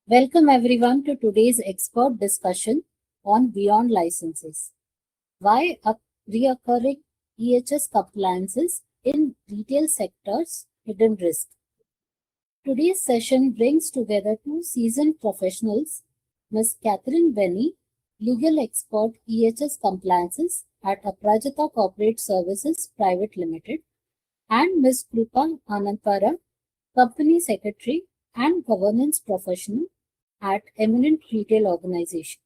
Welcome everyone to today's expert discussion on beyond licenses. Why reoccurring EHS compliances in retail sectors hidden risk. Today's session brings together two seasoned professionals, Ms. Catherine Benny, legal expert EHS compliances at Aprajita Corporate Services Private Limited, and Ms. Krupa Anantara, company secretary and governance professional at eminent retail organization.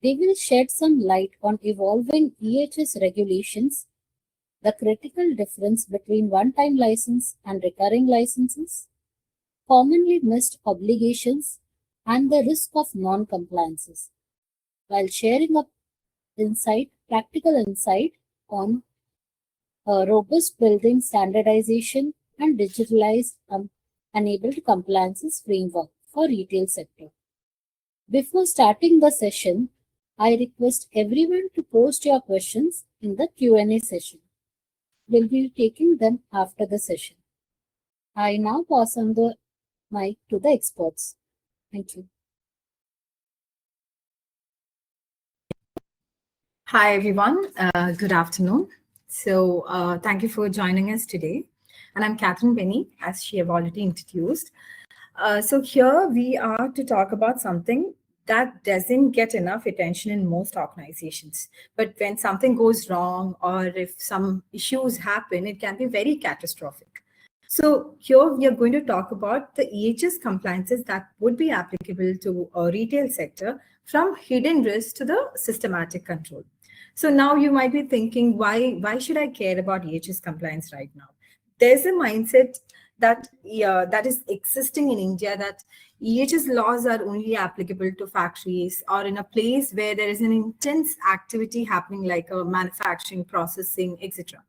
They will shed some light on evolving EHS regulations, the critical difference between one-time license and recurring licenses, commonly missed obligations, and the risk of non-compliances, while sharing up practical insight on robust building standardization and digitalized enabled compliances framework for retail sector. Before starting the session, I request everyone to post your questions in the Q&A session. We'll be taking them after the session. I now pass on the mic to the experts. Thank you. Hi, everyone. Good afternoon. Thank you for joining us today. And I'm Catherine Benny, as she have already introduced. Here we are to talk about something that doesn't get enough attention in most organizations. But when something goes wrong or if some issues happen, it can be very catastrophic. So here we are going to talk about the EHS compliances that would be applicable to a retail sector, from hidden risk to the systematic control. So now you might be thinking, why should I care about EHS compliance right now? There's a mindset that is existing in India, that EHS laws are only applicable to factories or in a place where there is an intense activity happening, like a manufacturing, processing, etc.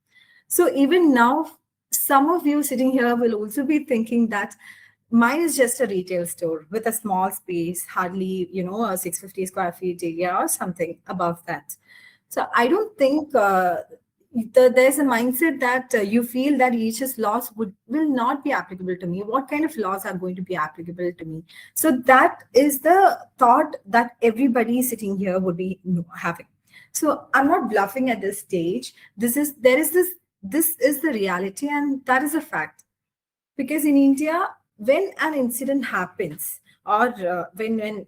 So even now, some of you sitting here will also be thinking that mine is just a retail store with a small space, hardly, a 650 square feet area or something above that. So I don't think there's a mindset that you feel that EHS laws will not be applicable to me. What kind of laws are going to be applicable to me? So that is the thought that everybody sitting here would be having. So I'm not bluffing at this stage. This is the reality, and that is a fact. Because in India, when an incident happens, or when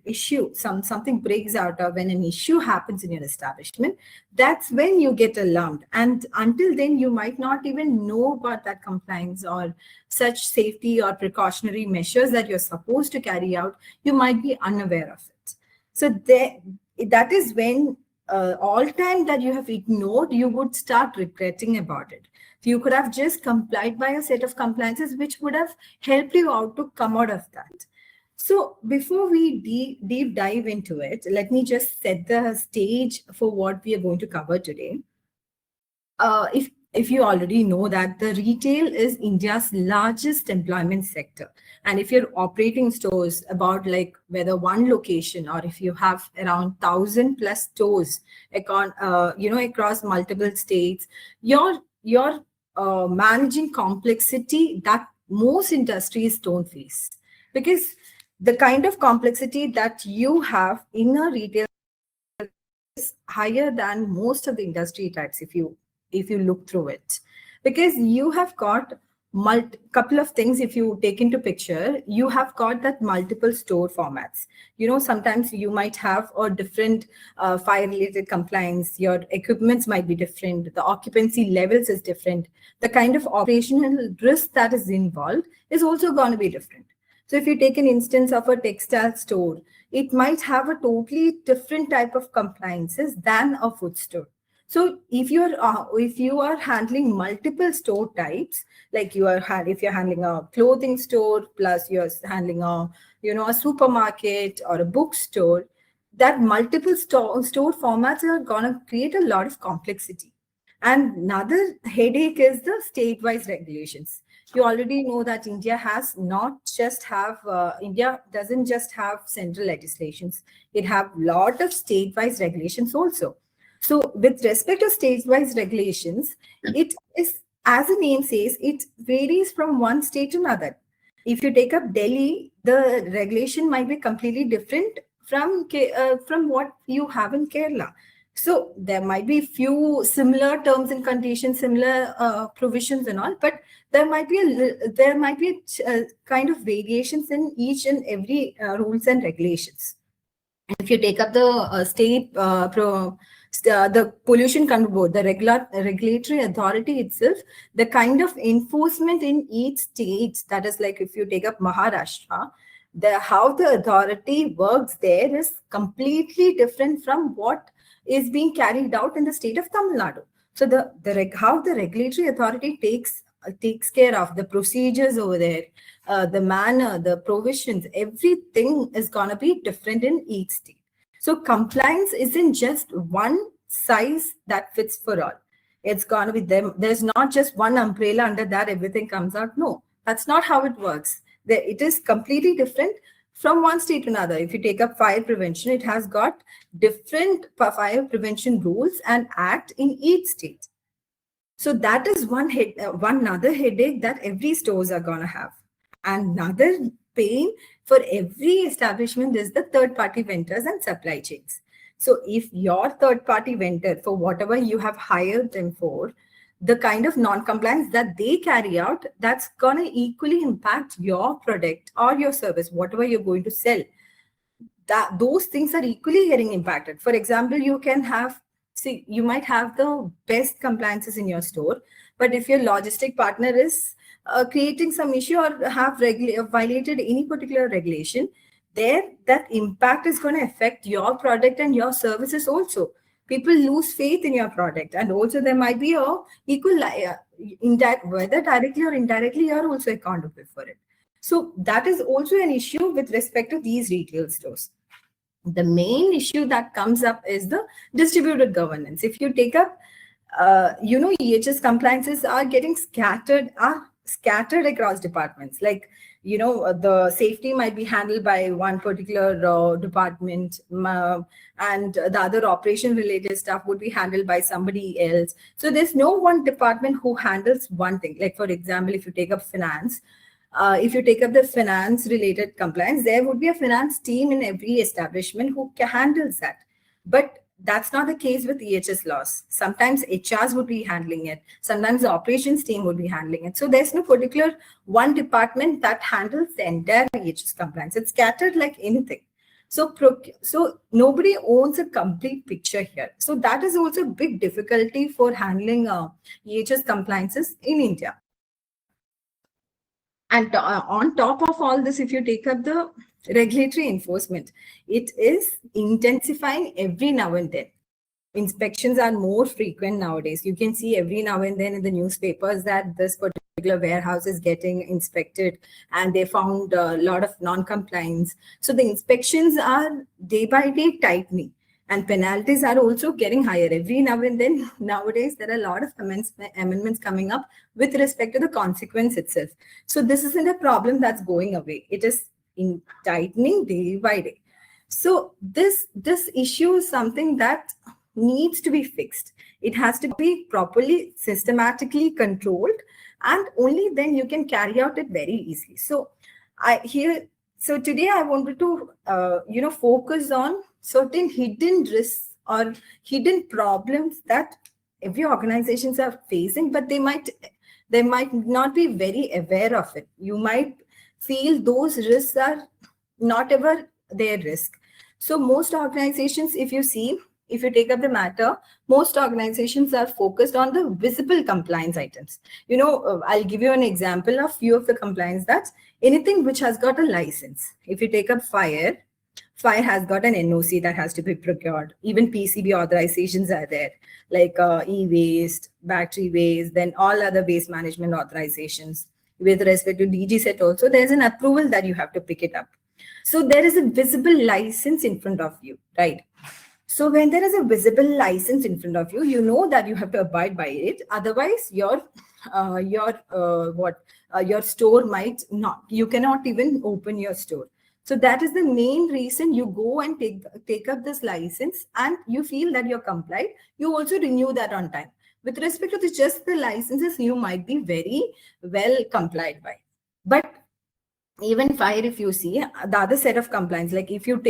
something breaks out, or when an issue happens in your establishment, that's when you get alarmed. And until then, you might not even know about that compliance or such safety or precautionary measures that you're supposed to carry out. You might be unaware of it. So that is when all time that you have ignored, you would start regretting about it. You could have just complied by a set of compliances which would have helped you out to come out of that. So before we deep dive into it, let me just set the stage for what we are going to cover today. If you already know that the retail is India's largest employment sector, and if you're operating stores about like whether one location or if you have around 1,000+ stores across multiple states, you're managing complexity that most industries don't face, because the kind of complexity that you have in a retail is higher than most of the industry types if you look through it, because you have got couple of things. If you take into picture, you have got that multiple store formats. Sometimes you might have a different fire related compliance, your equipments might be different, the occupancy levels is different, the kind of operational risk that is involved is also going to be different. So if you take an instance of a textile store, it might have a totally different type of compliances than a food store. So if you are handling multiple store types, like if you're handling a clothing store plus you're handling a supermarket or a bookstore, that multiple store formats are gonna create a lot of complexity. And another headache is the state-wise regulations. You already know that India doesn't just have central legislations; it have lot of state-wise regulations also. So with respect to state-wise regulations, it is, as the name says, it varies from one state to another. If you take up Delhi, the regulation might be completely different from what you have in Kerala. So there might be few similar terms and conditions, similar provisions and all, but there might be kind of variations in each and every rules and regulations. If you take up the the pollution control board, the regulatory authority itself, the kind of enforcement in each state, that is like if you take up Maharashtra, how the authority works there is completely different from what is being carried out in the state of Tamil Nadu. So how the regulatory authority takes care of the procedures over there, the manner, the provisions, everything is going to be different in each state. So compliance isn't just one size that fits for all. It's going to be them. There's not just one umbrella under that everything comes out. No, that's not how it works. It is completely different from one state to another. If you take up fire prevention, it has got different fire prevention rules and act in each state. So that is one other headache that every stores are going to have. Another pain for every establishment is the third-party vendors and supply chains. So if your third-party vendor, for whatever you have hired them for, the kind of non-compliance that they carry out, that's going to equally impact your product or your service, whatever you're going to sell. Those things are equally getting impacted. For example, you might have the best compliances in your store, but if your logistic partner is creating some issue or have violated any particular regulation, that impact is going to affect your product and your services also. People lose faith in your product, and also there might be a equal whether directly or indirectly you are also accountable for it. So that is also an issue with respect to these retail stores. The main issue that comes up is the distributed governance. If you take up, EHS compliances are getting scattered across departments. Like, the safety might be handled by one particular department, and the other operation related stuff would be handled by somebody else. So there's no one department who handles one thing. Like, for example, if you take up finance, if you take up the finance related compliance, there would be a finance team in every establishment who handles that. But that's not the case with EHS laws. Sometimes HRs would be handling it. Sometimes the operations team would be handling it. So there's no particular one department that handles the entire EHS compliance. It's scattered like anything. So nobody owns a complete picture here. So that is also a big difficulty for handling EHS compliances in India. And on top of all this, if you take up the regulatory enforcement, it is intensifying every now and then. Inspections are more frequent nowadays. You can see every now and then in the newspapers that this particular warehouse is getting inspected and they found a lot of non-compliance. So the inspections are day by day tightening. And penalties are also getting higher. Every now and then, nowadays, there are a lot of amendments coming up with respect to the consequence itself. So this isn't a problem that's going away. It is in tightening day by day. So this issue is something that needs to be fixed. It has to be properly, systematically controlled, and only then you can carry out it very easily. So today I wanted to, focus on certain hidden risks or hidden problems that every organizations are facing, but they might not be very aware of it. You might feel those risks are not ever their risk. So most organizations, if you take up the matter, most organizations are focused on the visible compliance items. I'll give you an example of few of the compliance. That's anything which has got a license. If you take up fire has got an NOC that has to be procured. Even PCB authorizations are there, like e-waste, battery waste, then all other waste management authorizations. With respect to DG set also, there's an approval that you have to pick it up. So there is a visible license in front of you, right? So when there is a visible license in front of you, you know that you have to abide by it. Otherwise, your store might not. You cannot even open your store. So that is the main reason you go and take up this license, and you feel that you're compliant. You also renew that on time. With respect to just the licenses, you might be very well complied by. But even fire, if you see the other set of compliance, like if you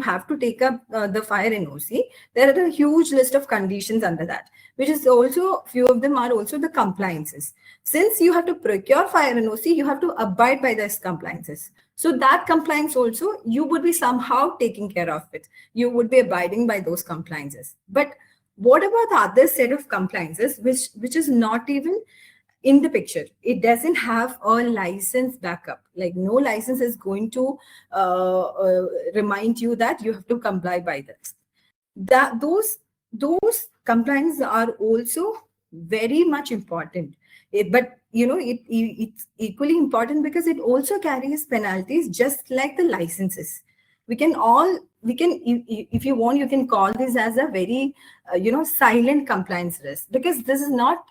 have to take up the fire NOC, there are a huge list of conditions under that, which is also, few of them are also the compliances. Since you have to procure fire NOC, you have to abide by those compliances. So that compliance also, you would be somehow taking care of it. You would be abiding by those compliances. But what about the other set of compliances, which is not even in the picture? It doesn't have a license backup. Like no license is going to remind you that you have to comply by this. That those compliances are also very much important. But it's equally important because it also carries penalties, just like the licenses. We can if you want, you can call this as a very silent compliance risk, because this is not,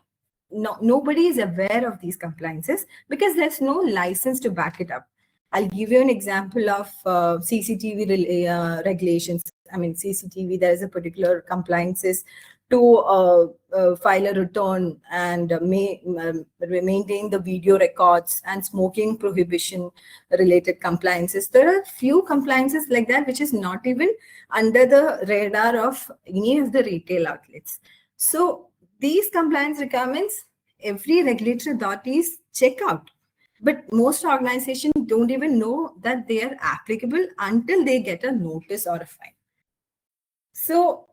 nobody is aware of these compliances because there's no license to back it up. I'll give you an example of CCTV regulations. I mean, CCTV, there is a particular compliances to file a return and maintain the video records, and smoking prohibition related compliances. There are few compliances like that which is not even under the radar of any of the retail outlets. So these compliance requirements, every regulatory authorities check out, but most organizations don't even know that they are applicable until they get a notice or a fine. So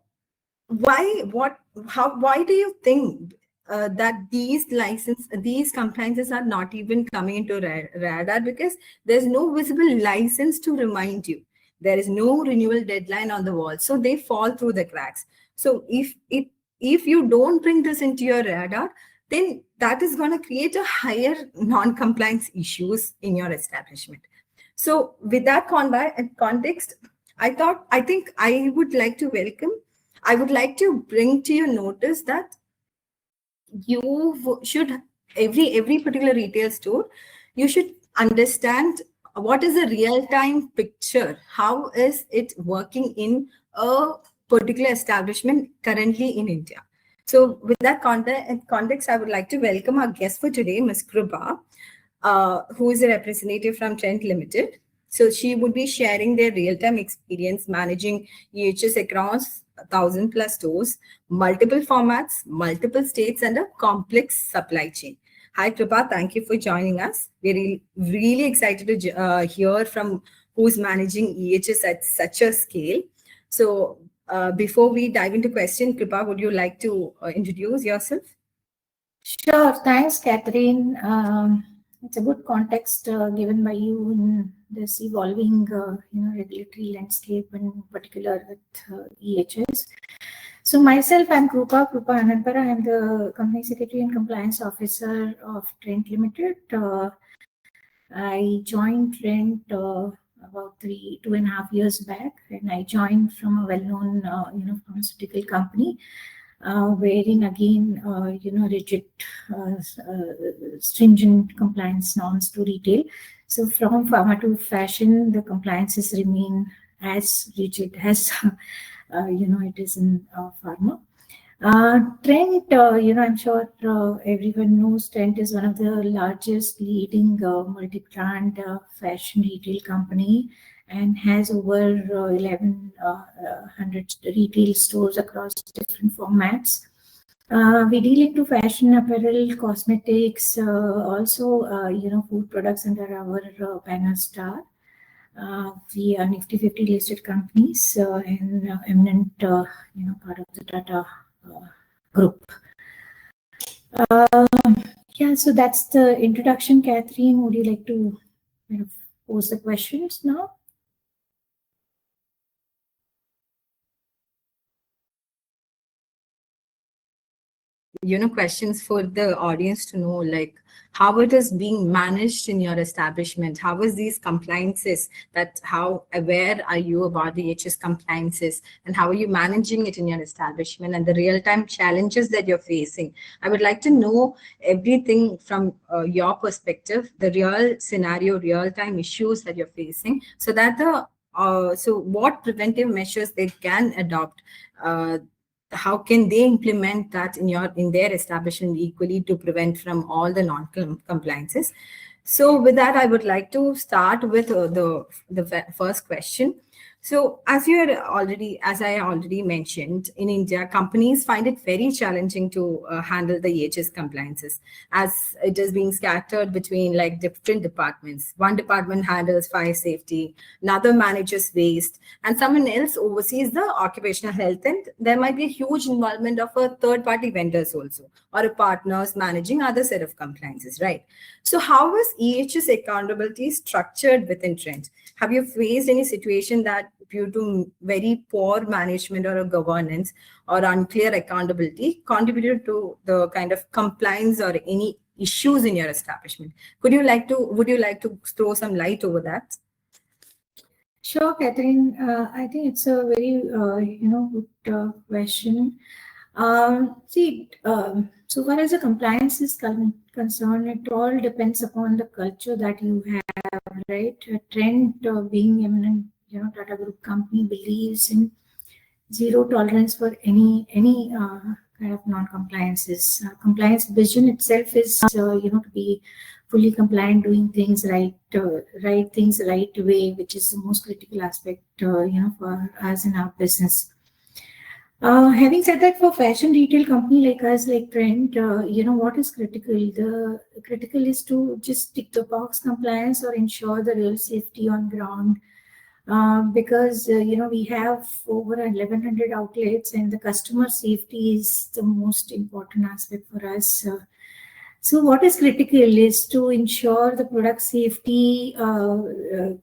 why do you think that these compliances are not even coming into radar? Because there's no visible license to remind you. There is no renewal deadline on the wall, so they fall through the cracks. So if you don't bring this into your radar, then that is going to create a higher non-compliance issues in your establishment. So with that context, I think I would like to bring to your notice that you should, every particular retail store, you should understand what is the real-time picture. How is it working in a particular establishment currently in India? So with that context, I would like to welcome our guest for today, Ms. Krupa, who is a representative from Trent Limited. So she would be sharing their real-time experience managing EHS across 1,000+ stores, multiple formats, multiple states, and a complex supply chain. Hi, Krupa. Thank you for joining us. We're really excited to hear from who's managing EHS at such a scale. So before we dive into question, Krupa, would you like to introduce yourself? Sure. Thanks, Catherine. It's a good context given by you in this evolving, regulatory landscape, in particular with EHS. So myself, I'm Krupa Anandpara. I'm the Company Secretary and Compliance Officer of Trent Limited. I joined Trent about 2.5 years back, and I joined from a well-known, pharmaceutical company, wherein again, rigid, stringent compliance norms to retail. So from pharma to fashion, the compliances remain as rigid as it is in pharma. Trent, I'm sure everyone knows Trent is one of the largest leading multi-brand fashion retail company, and has over 1,100 retail stores across different formats. We deal into fashion, apparel, cosmetics, also food products under our banner Star. We are Nifty 50 listed companies and eminent, part of the Tata group. So that's the introduction. Catherine, would you like to pose the questions now? Questions for the audience to know, like how it is being managed in your establishment. How is these compliances, that how aware are you about the EHS compliances, and how are you managing it in your establishment, and the real-time challenges that you're facing? I would like to know everything from your perspective, the real scenario, real-time issues that you're facing, so that so what preventive measures they can adopt, how can they implement that in their establishment equally to prevent from all the non-compliances. So with that, I would like to start with the first question. So as I already mentioned, in India, companies find it very challenging to handle the EHS compliances, as it is being scattered between like different departments. One department handles fire safety, another manages waste, and someone else oversees the occupational health. And there might be a huge involvement of a third-party vendors also, or a partners managing other set of compliances, right? So how is EHS accountability structured within Trent? Have you faced any situation that due to very poor management or a governance or unclear accountability contributed to the kind of compliance or any issues in your establishment? Would you like to throw some light over that? Sure, Catherine. I think it's a very good question. So far as the compliance is concerned, it all depends upon the culture that you have, right? Trent, being eminent, Tata Group company, believes in zero tolerance for any kind of non-compliances. Compliance vision itself is to be fully compliant, doing things right, right things the right way, which is the most critical aspect for us in our business. Having said that, for fashion retail company like us, like Trent, what is critical? The critical is to just tick the box compliance or ensure the real safety on ground. Because we have over 1,100 outlets, and the customer safety is the most important aspect for us. So what is critical is to ensure the product safety,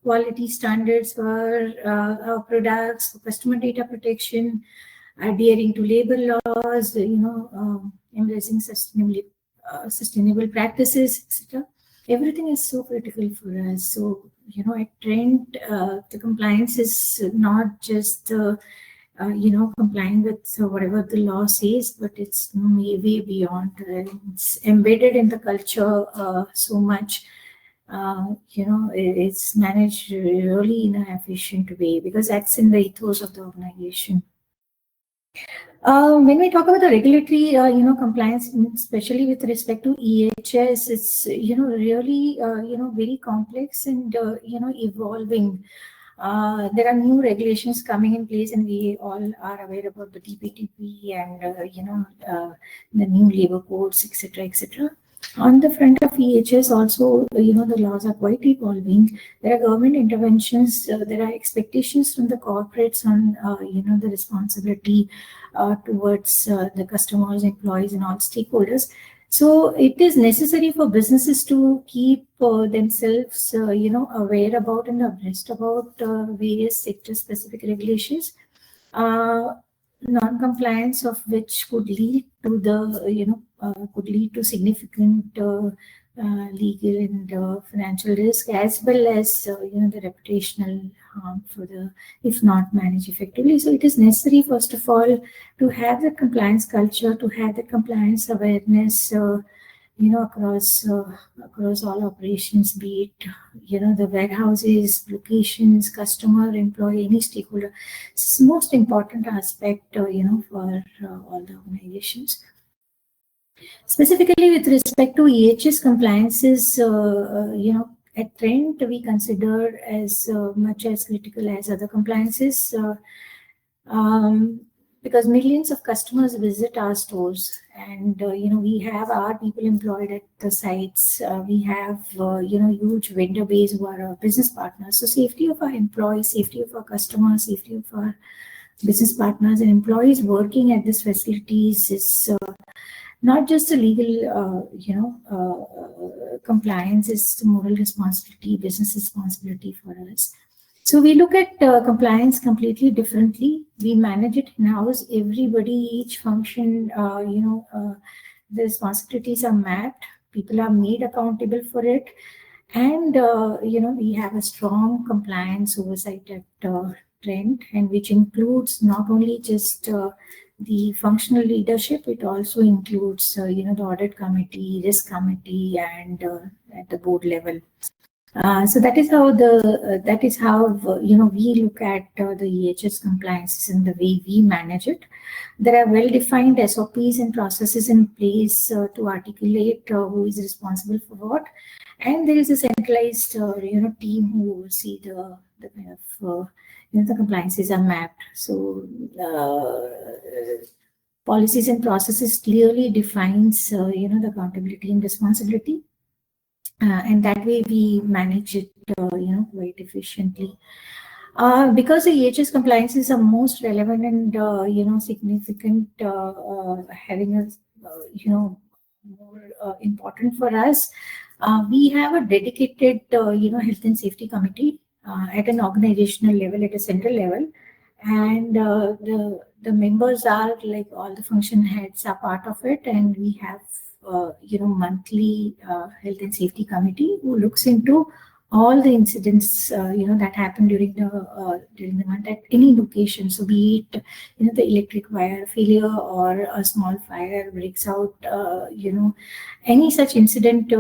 quality standards for our products, for customer data protection, adhering to labor laws, embracing sustainable practices, etc. Everything is so critical for us. So, at Trent, the compliance is not just complying with whatever the law says, but it's way beyond. It's embedded in the culture so much. It's managed really in an efficient way because that's in the ethos of the organization. When we talk about the regulatory, compliance, especially with respect to EHS, it's really very complex and evolving. There are new regulations coming in place, and we all are aware about the DPTP and the new labor codes, etc., etc. On the front of EHS, also, the laws are quite evolving. There are government interventions. There are expectations from the corporates on, the responsibility towards the customers, employees, and all stakeholders. So it is necessary for businesses to keep themselves, aware about and abreast about various sector-specific regulations. Non-compliance of which could lead to significant legal and financial risk, as well as the reputational harm for if not managed effectively. So it is necessary, first of all, to have the compliance culture, to have the compliance awareness across all operations, be it the warehouses, locations, customer, employee, any stakeholder. It's the most important aspect for all the organizations. Specifically with respect to EHS compliances, at Trent we consider as much as critical as other compliances. Because millions of customers visit our stores, and we have our people employed at the sites. We have huge vendor base who are our business partners. So safety of our employees, safety of our customers, safety of our business partners and employees working at these facilities is not just a legal compliance. It's a moral responsibility, business responsibility for us. So we look at compliance completely differently. We manage it in-house. Everybody, each function, the responsibilities are mapped. People are made accountable for it. And, we have a strong compliance oversight at Trent, and which includes not only just the functional leadership, it also includes, the audit committee, risk committee, and at the board level. So that is how we look at the EHS compliances and the way we manage it. There are well-defined SOPs and processes in place to articulate who is responsible for what, and there is a centralized team who oversee the kind of the compliances are mapped. So policies and processes clearly defines the accountability and responsibility, and that way we manage it quite efficiently. Because the EHS compliances are most relevant and significant, having a more important for us, we have a dedicated health and safety committee at an organizational level, at a central level, and the members are like all the function heads are part of it, and we have monthly health and safety committee who looks into all the incidents that happen during the month at any location. So be it the electric wire failure or a small fire breaks out, any such incident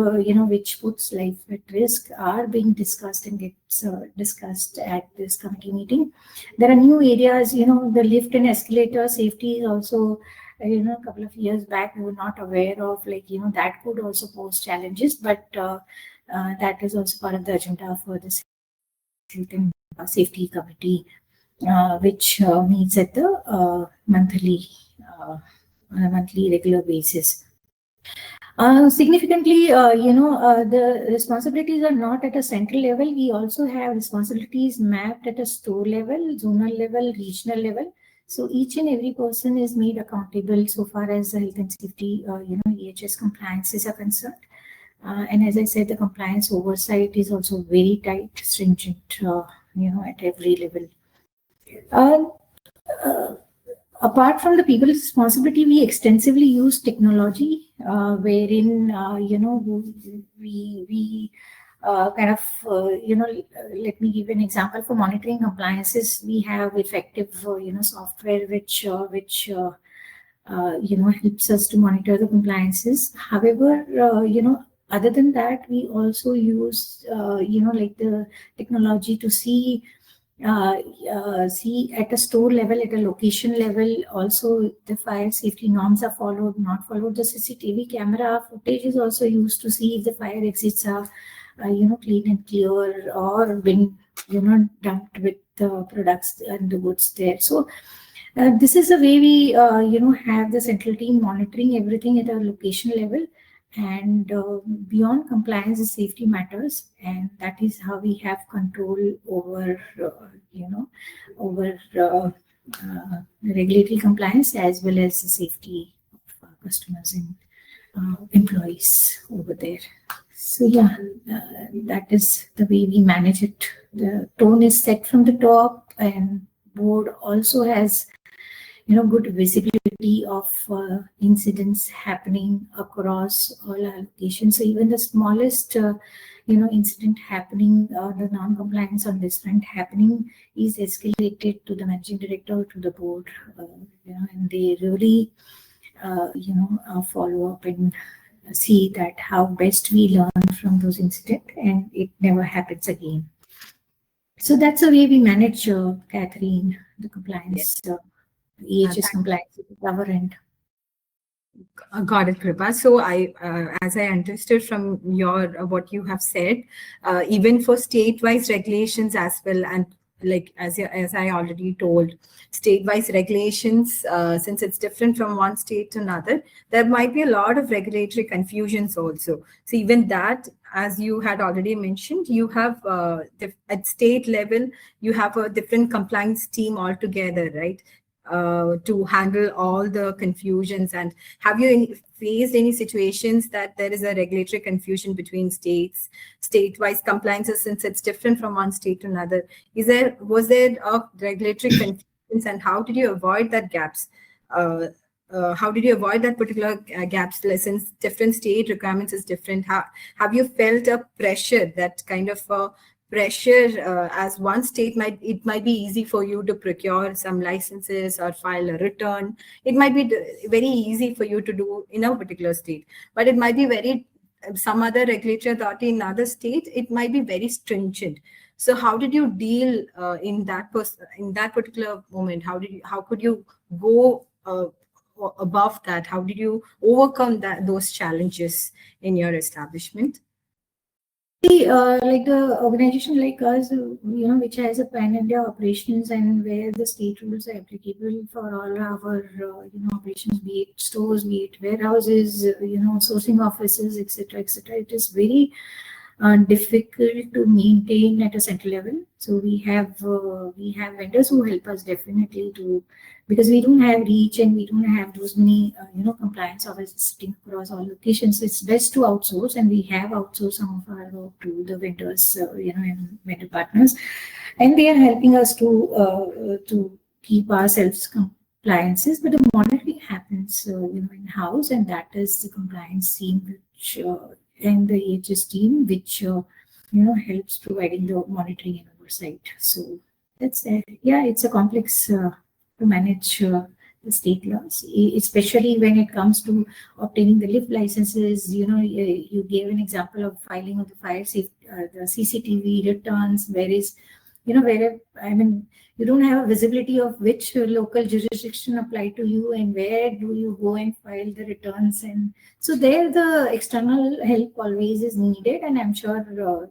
which puts life at risk are being discussed and gets discussed at this committee meeting. There are new areas, the lift and escalator safety is also, a couple of years back we were not aware of, that could also pose challenges, but that is also part of the agenda for this health and safety committee, which meets at the on a monthly regular basis. Significantly, the responsibilities are not at a central level. We also have responsibilities mapped at a store level, zonal level, regional level. So each and every person is made accountable so far as the health and safety, EHS compliances are concerned. And as I said, the compliance oversight is also very tight, stringent, at every level. Apart from the people's responsibility, we extensively use technology, wherein we kind of let me give an example. For monitoring compliances, we have effective software which helps us to monitor the compliances. However, other than that, we also use like the technology to see at a store level, at a location level, also the fire safety norms are followed, not followed. The CCTV camera footage is also used to see if the fire exits are clean and clear, or been dumped with the products and the goods there. So this is the way we have the central team monitoring everything at a location level, and beyond compliance is safety matters, and that is how we have control over regulatory compliance as well as the safety of customers and employees over there. So yeah, that is the way we manage it. The tone is set from the top, and board also has good visibility of incidents happening across all our locations. So even the smallest incident happening, the non-compliance on this front happening, is escalated to the managing director or to the board, and they really follow up and see that how best we learn from those incidents and it never happens again. So that's the way we manage, Catherine, the compliance. EHS compliance with our end. Got it, Kripa. So I, as I understood from your what you have said, even for state-wise regulations as well, and like as I already told, state-wise regulations, since it's different from one state to another, there might be a lot of regulatory confusions also. So even that, as you had already mentioned, you have at state level, you have a different compliance team altogether, right? To handle all the confusions. And have you faced any situations that there is a regulatory confusion between states, state-wise compliances, since it's different from one state to another? Was there a regulatory confusions, and how did you avoid that gaps? How did you avoid that particular gaps, since different state requirements is different? Have you felt a pressure, that kind of pressure, as one state it might be easy for you to procure some licenses or file a return. It might be very easy for you to do in a particular state, but it might be some other regulatory authority in another state, it might be very stringent. So how did you deal in that particular moment? How could you go above that? How did you overcome those challenges in your establishment? Like the organization like us, which has a pan-India operations and where the state rules are applicable for all our, operations, be it stores, be it warehouses, sourcing offices, etc., etc. It is very difficult to maintain at a central level. So we have vendors who help us definitely to, because we don't have reach and we don't have those many compliance officers sitting across all locations. It's best to outsource, and we have outsourced some of our work to the vendors, and vendor partners, and they are helping us to keep ourselves compliances. But the monitoring happens in house, and that is the compliance team which and the EHS team which helps providing the monitoring and oversight. So that's yeah, it's a complex to manage the state laws, especially when it comes to obtaining the lift licenses. You gave an example of filing of the fire safety, the CCTV returns, whereas where I mean, you don't have a visibility of which local jurisdiction apply to you and where do you go and file the returns. And so there the external help always is needed, and I'm sure the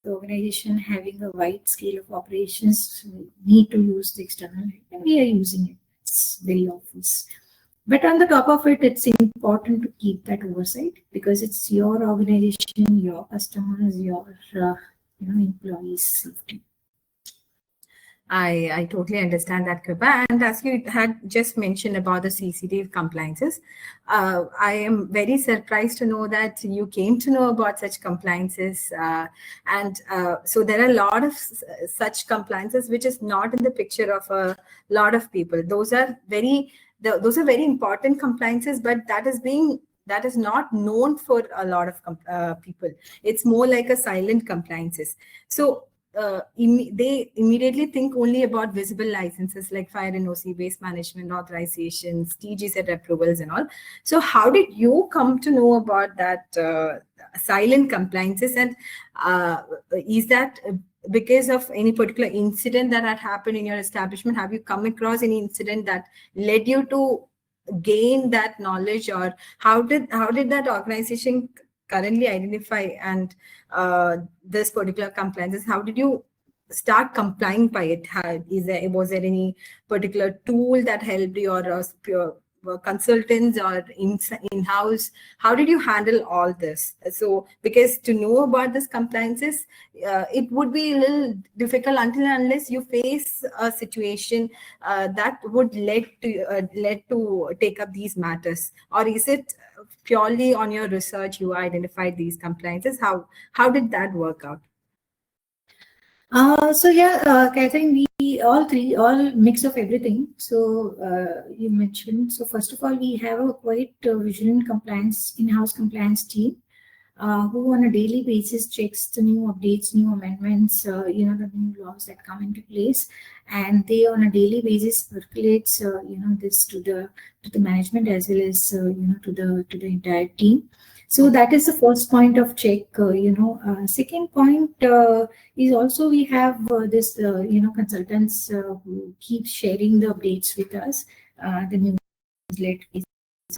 organization having a wide scale of operations need to use the external help, and we are using it. It's very obvious. But on the top of it, it's important to keep that oversight, because it's your organization, your customers, your employees' safety. I totally understand that, Kripa. And as you had just mentioned about the CCTV compliances, I am very surprised to know that you came to know about such compliances. So there are a lot of such compliances which is not in the picture of a lot of people. Those are very important compliances, but that is not known for a lot of people. It's more like a silent compliances. So they immediately think only about visible licenses like fire and OC, waste management authorizations, TGZ approvals and all. So how did you come to know about that silent compliances? And is that because of any particular incident that had happened in your establishment? Have you come across any incident that led you to gain that knowledge, or how did that organization currently identify and this particular compliances? How did you start complying by it? Was there any particular tool that helped you, or consultants or in-house? How did you handle all this? So because to know about this compliances, it would be a little difficult until and unless you face a situation that would lead to take up these matters. Or is it purely on your research you identified these compliances? How did that work out? Catherine, we all mix of everything. So you mentioned, so first of all, we have a quite vigilant compliance, in-house compliance team who on a daily basis checks the new updates, new amendments, the new laws that come into place, and they on a daily basis percolates, this to the management as well as to the entire team. So that is the first point of check. Second point is also we have this consultants who keep sharing the updates with us, the new newsletter.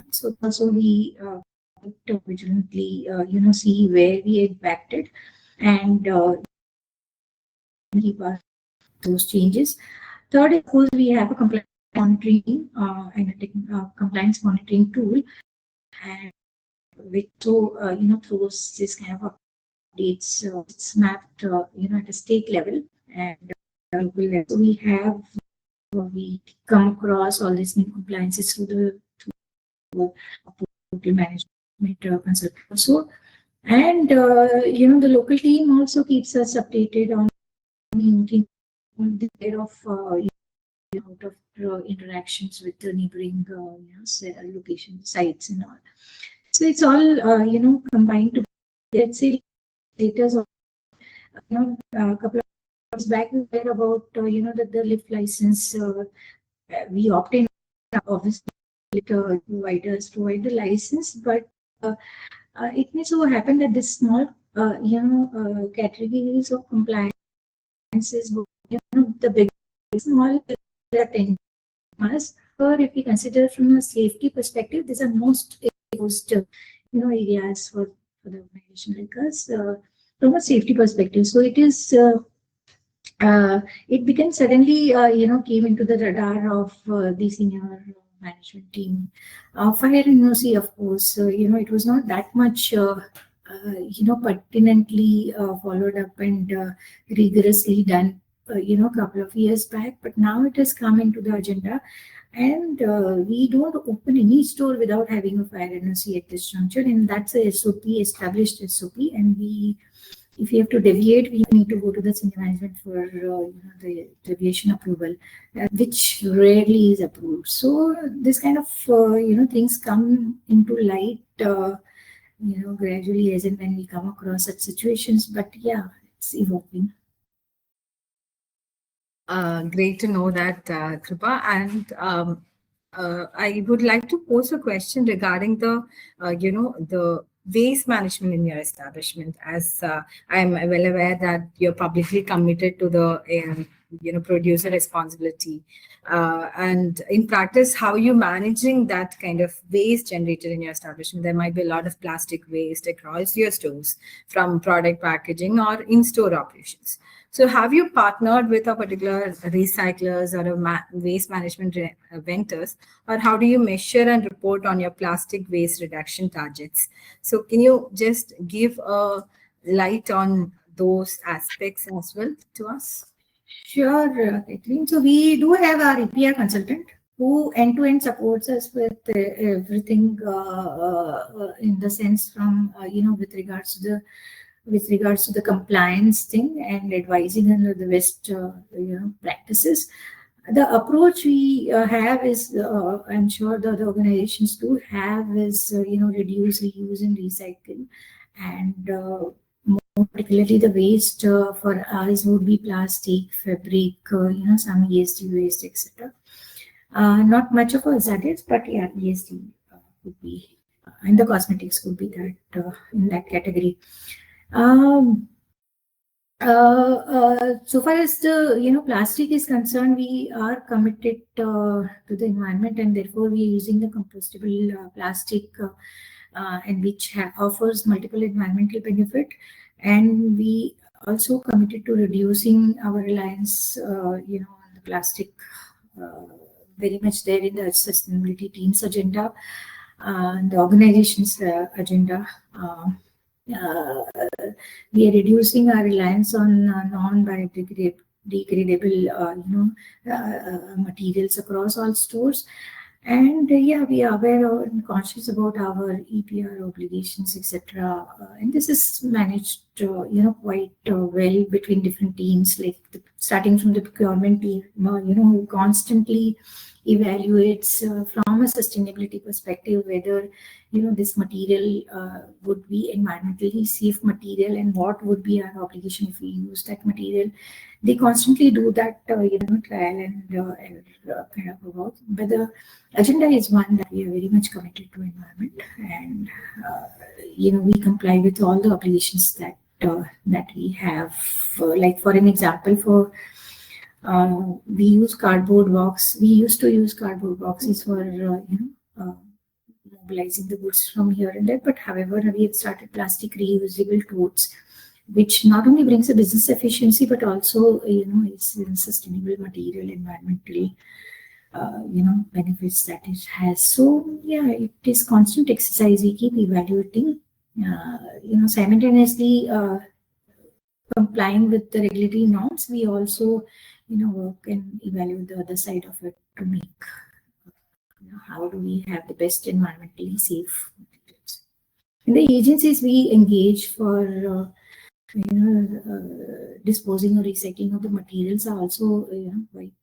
So also we vigilantly see where we impacted and keep those changes. Third, of course, we have a compliance monitoring and a compliance monitoring tool, and which throws this kind of updates. It's mapped at a state level and local level. So we come across all these new compliances through the portal management consultant also. And the local team also keeps us updated on the out of interactions with the neighboring location sites and all. So it's all combined to, let's say, status of a couple of years back we read about the lift license. We obtained, obviously providers provide the license, but it may so happen that this small categories of compliances, the big small us, or if we consider from a safety perspective, these are most exposed areas for for the organization like us from a safety perspective. So it is. It became suddenly, came into the radar of the senior management team. Fire and NOC, of course, it was not that much, pertinently followed up and rigorously done, a couple of years back. But now it has come into the agenda. And we don't open any store without having a fire NOC at this juncture. And that's a SOP, established SOP. And if you have to deviate, we need to go to the senior management for the deviation approval, which rarely is approved. So this kind of things come into light, gradually as and when we come across such situations. But yeah, it's evolving. Great to know that, Kripa. And I would like to pose a question regarding the waste management in your establishment. As I'm well aware that you're publicly committed to the producer responsibility, and in practice, how are you managing that kind of waste generated in your establishment? There might be a lot of plastic waste across your stores, from product packaging or in-store operations. So have you partnered with a particular recyclers or a waste management vendors, or how do you measure and report on your plastic waste reduction targets? So can you just give a light on those aspects as well to us? Sure, Catherine. So we do have our EPR consultant who end-to-end supports us with everything in the sense from, with regards to the compliance thing and advising on the best practices. The approach we have is, I'm sure the other organizations do have, is reduce, reuse, and recycle. And more particularly, the waste for us would be plastic, fabric, some ESD waste, etc. Not much of a ZS, but yeah, ESD would be, and the cosmetics could be that in that category. So far as the plastic is concerned, we are committed to the environment, and therefore we are using the compostable plastic, and which offers multiple environmental benefit. And we also committed to reducing our reliance, on the plastic, very much there in the sustainability team's agenda, the organization's agenda. We are reducing our reliance on non-biodegradable materials across all stores. And yeah, we are aware and conscious about our EPR obligations, etc. And this is managed, quite well between different teams, like starting from the procurement team, who constantly evaluates from a sustainability perspective whether this material would be environmentally safe material and what would be our obligation if we use that material. They constantly do that trial and error kind of about. But the agenda is one that we are very much committed to environment, and we comply with all the obligations that we have. Like for an example, for we use cardboard box. We used to use cardboard boxes for mobilizing the goods from here and there. But however, we have started plastic reusable totes, which not only brings a business efficiency but also is a sustainable material, environmental benefits that it has. So yeah, it is constant exercise. We keep evaluating, simultaneously complying with the regulatory norms. We also work and evaluate the other side of it to make how do we have the best environmentally safe materials. In the agencies we engage for disposing or recycling of the materials are also quite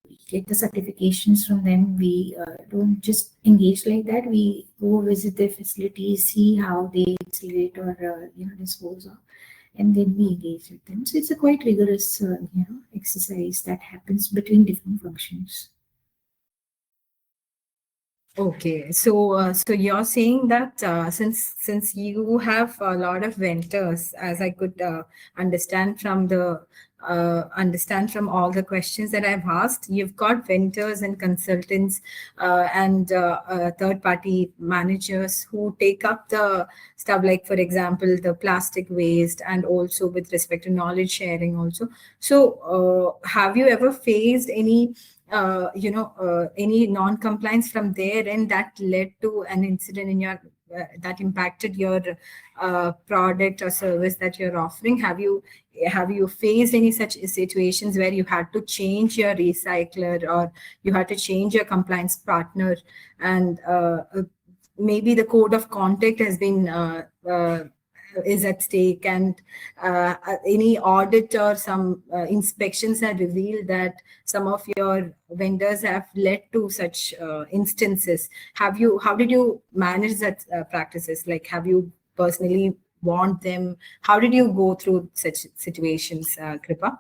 we get the certifications from them. We don't just engage like that. We go visit their facilities, see how they incinerate or dispose of, and then we engage with them. So it's a quite rigorous exercise that happens between different functions. Okay, so you're saying that since you have a lot of vendors, as I could understand from the understand from all the questions that I've asked, you've got vendors and consultants and third-party managers who take up the stuff, like, for example, the plastic waste, and also with respect to knowledge sharing also. So have you ever faced any non-compliance from there, and that led to an incident in your that impacted your product or service that you're offering? Have you faced any such situations where you had to change your recycler, or you had to change your compliance partner, and maybe the code of conduct has been is at stake, and any audit or some inspections have revealed that some of your vendors have led to such instances? How did you manage that practices? Like, have you personally warned them? How did you go through such situations, Kripa?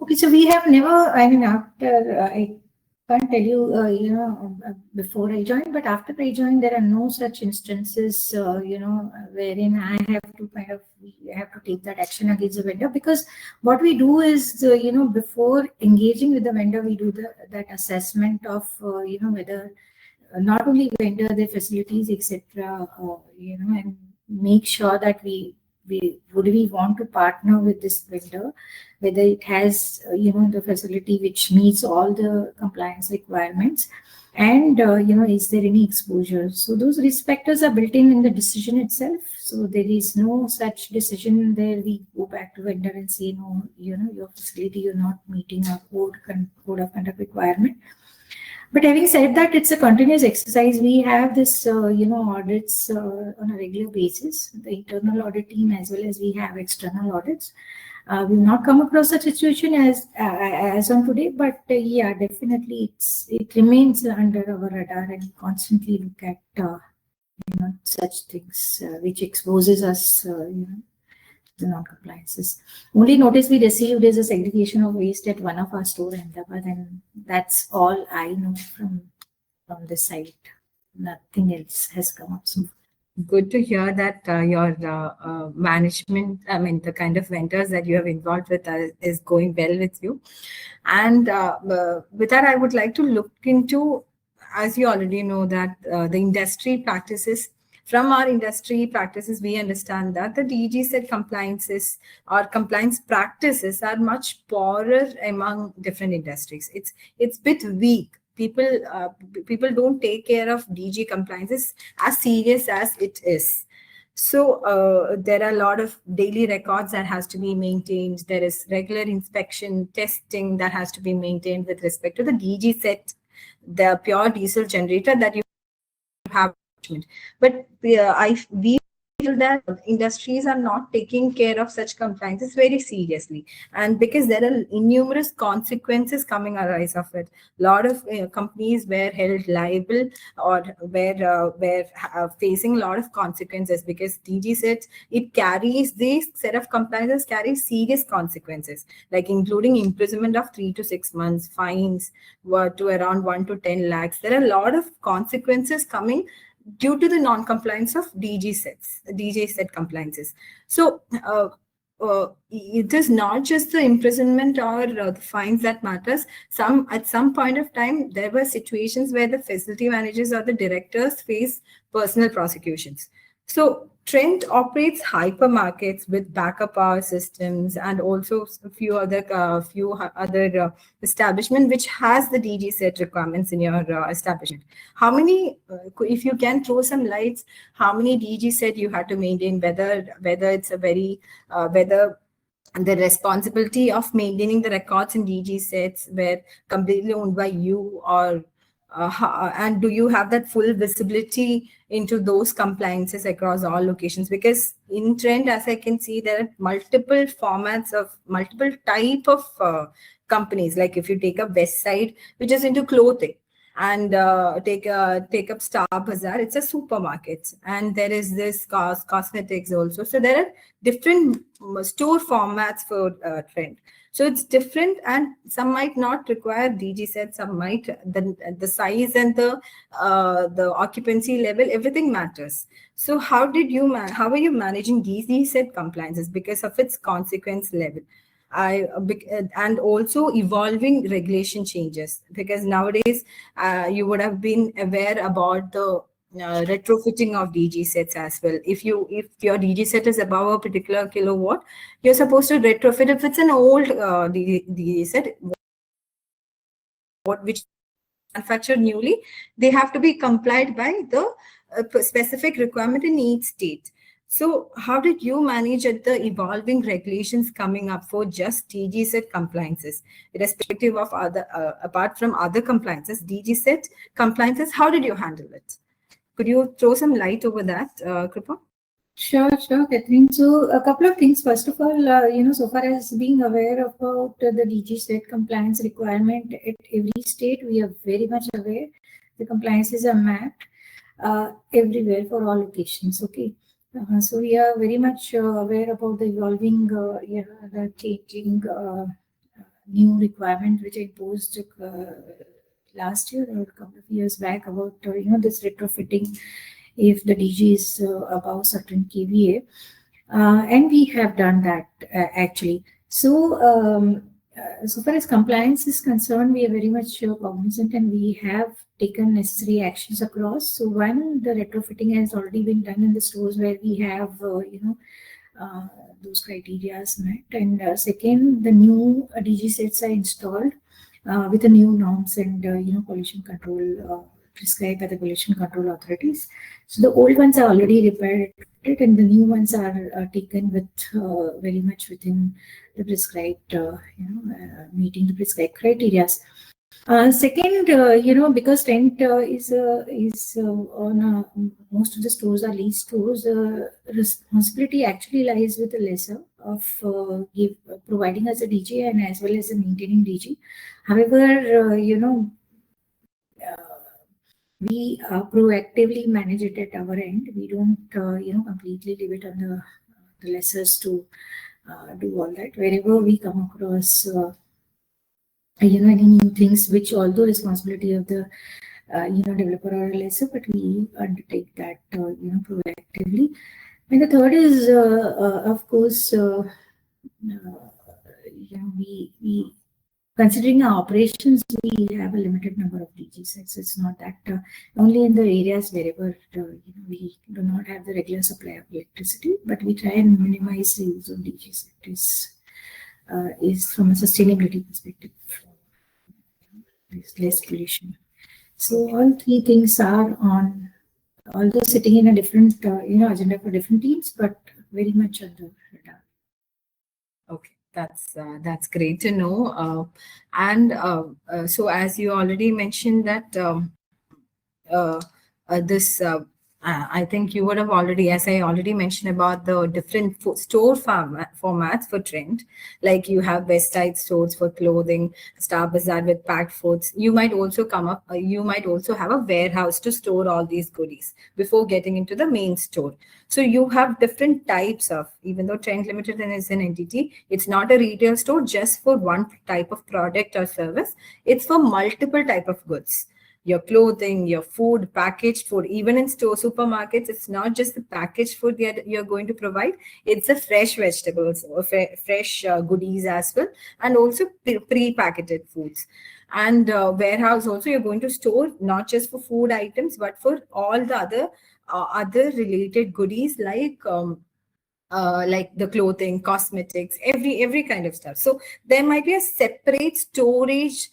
Okay, so we have never, I mean, after, I can't tell you, before I joined, but after I joined, there are no such instances, wherein I have to we have to take that action against the vendor, because what we do is, before engaging with the vendor, we do that assessment of, whether not only vendor, their facilities, etc., and make sure that we want to partner with this vendor, whether it has the facility which meets all the compliance requirements, and is there any exposure. So those risk factors are built in the decision itself. So there is no such decision where we go back to vendor and say, no, your facility, you're not meeting our code of conduct requirement. But having said that, it's a continuous exercise. We have this, audits on a regular basis, the internal audit team, as well as we have external audits. We've not come across such situation as on today, but yeah, definitely it remains under our radar, and we constantly look at such things which exposes us, the non-compliances. Only notice we received is a segregation of waste at one of our store in Ahmedabad, and that's all I know from this site. Nothing else has come up so far. Good to hear that your management, I mean, the kind of vendors that you have involved with is going well with you. And with that, I would like to look into, as you already know, that the industry practices. From our industry practices, we understand that the DG set compliances or compliance practices are much poorer among different industries. It's bit weak. People don't take care of DG compliances as serious as it is. So there are a lot of daily records that has to be maintained. There is regular inspection, testing that has to be maintained with respect to the DG set, the pure diesel generator that you have. But we feel that industries are not taking care of such compliances very seriously, and because there are innumerous consequences coming arise of it. A lot of companies were held liable, or were facing a lot of consequences, because DG sets, it carries, this set of compliances carry serious consequences, like including imprisonment of 3 to 6 months, fines to around 1 to 10 lakhs. There are a lot of consequences coming due to the non-compliance of DG set compliances. So it is not just the imprisonment or the fines that matters. At some point of time, there were situations where the facility managers or the directors face personal prosecutions. So Trent operates hypermarkets with backup power systems, and also a few other establishment which has the DG set requirements in your establishment. How many, if you can throw some lights, how many DG set you had to maintain? Whether it's a very whether the responsibility of maintaining the records in DG sets were completely owned by you, or and do you have that full visibility into those compliances across all locations? Because in Trend, as I can see, there are multiple formats of multiple type of companies. Like if you take up West Side, which is into clothing, and take up Star Bazaar, it's a supermarket, and there is this cosmetics also. So there are different store formats for Trend. So it's different, and some might not require DG set, some might. The size and the occupancy level, everything matters. So how are you managing DG set compliances because of its consequence level? And also evolving regulation changes, because nowadays you would have been aware about the retrofitting of DG sets as well. If your DG set is above a particular kilowatt, you're supposed to retrofit. If it's an old DG set, which manufactured newly, they have to be complied by the specific requirement in each state. So how did you manage at the evolving regulations coming up for just DG set compliances, irrespective of other, apart from other compliances, DG set compliances? How did you handle it? Could you throw some light over that, Kripa? Sure, Catherine. So a couple of things. First of all, so far as being aware about the DG state compliance requirement at every state, we are very much aware. The compliances are mapped everywhere for all locations. Okay. So we are very much aware about the evolving, the changing new requirement which imposed last year or a couple of years back about this retrofitting if the DG is above certain kVA, and we have done that actually. So so far as compliance is concerned, we are very much cognizant, and we have taken necessary actions across. So one, the retrofitting has already been done in the stores where we have those criteria met, and second, the new DG sets are installed with the new norms and pollution control prescribed by the pollution control authorities. So the old ones are already repaired, and the new ones are taken with very much within the prescribed, meeting the prescribed criteria. Second, because tent is on most of the stores are leased stores, responsibility actually lies with the lessor of providing us a DG and as well as maintaining DG. However, we proactively manage it at our end. We don't, completely leave it on the lessors to do all that. Wherever we come across, any new things, which although responsibility of the, developer or lessor, but we undertake that, proactively. And the third is, of course, we considering our operations, we have a limited number of DG sets. It's not that only in the areas wherever we do not have the regular supply of electricity, but we try and minimize the use of DG sets. Is from a sustainability perspective, there's less pollution. So all three things are on, although sitting in a different agenda for different teams, but very much on the radar. Okay. That's great to know. So as you already mentioned that this, I think you would have already, as I already mentioned about the different store formats for Trend, like you have West Side stores for clothing, Star Bazaar with packed foods. You might also you might also have a warehouse to store all these goodies before getting into the main store. So you have different types of, even though Trend Limited is an entity, it's not a retail store just for one type of product or service. It's for multiple type of goods. Your clothing, your food, packaged food, even in supermarkets, it's not just the packaged food that you're going to provide. It's the fresh vegetables, or fresh goodies as well, and also pre-packeted foods. And warehouse also, you're going to store not just for food items, but for all the other related goodies like the clothing, cosmetics, every kind of stuff. So there might be a separate storage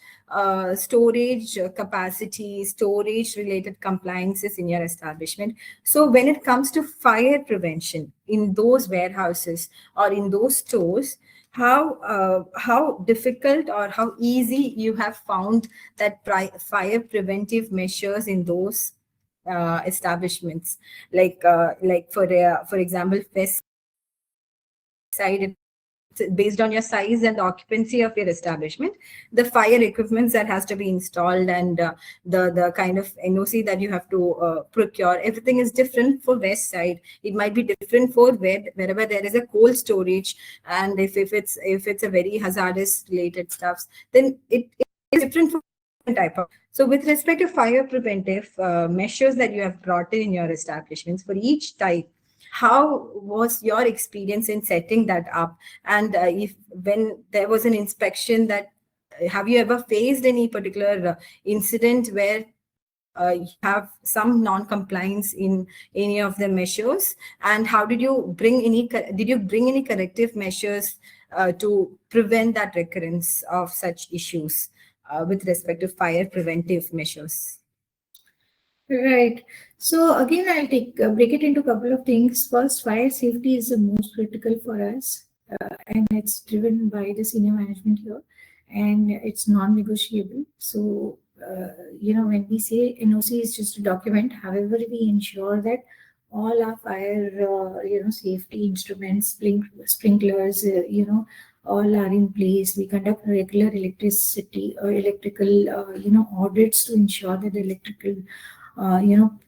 capacity, storage related compliances in your establishment. So when it comes to fire prevention in those warehouses or in those stores, how difficult or how easy you have found that fire preventive measures in those establishments, like for example, West Side, based on your size and the occupancy of your establishment, the fire equipments that has to be installed, and the kind of NOC that you have to procure, everything is different for west side. It might be different for wherever there is a cold storage, and if it's a very hazardous related stuffs, then it is different for type of. So with respect to fire preventive measures that you have brought in your establishments for each type, how was your experience in setting that up? And if when there was an inspection, that have you ever faced any particular incident where you have some non-compliance in any of the measures, and how did you bring any corrective measures to prevent that recurrence of such issues with respect to fire preventive measures? Right. So again, I'll break it into a couple of things. First, fire safety is the most critical for us, and it's driven by the senior management here, and it's non-negotiable. So, when we say NOC is just a document, however, we ensure that all our fire, safety instruments, sprinklers, all are in place. We conduct regular electricity or electrical, audits to ensure that the electrical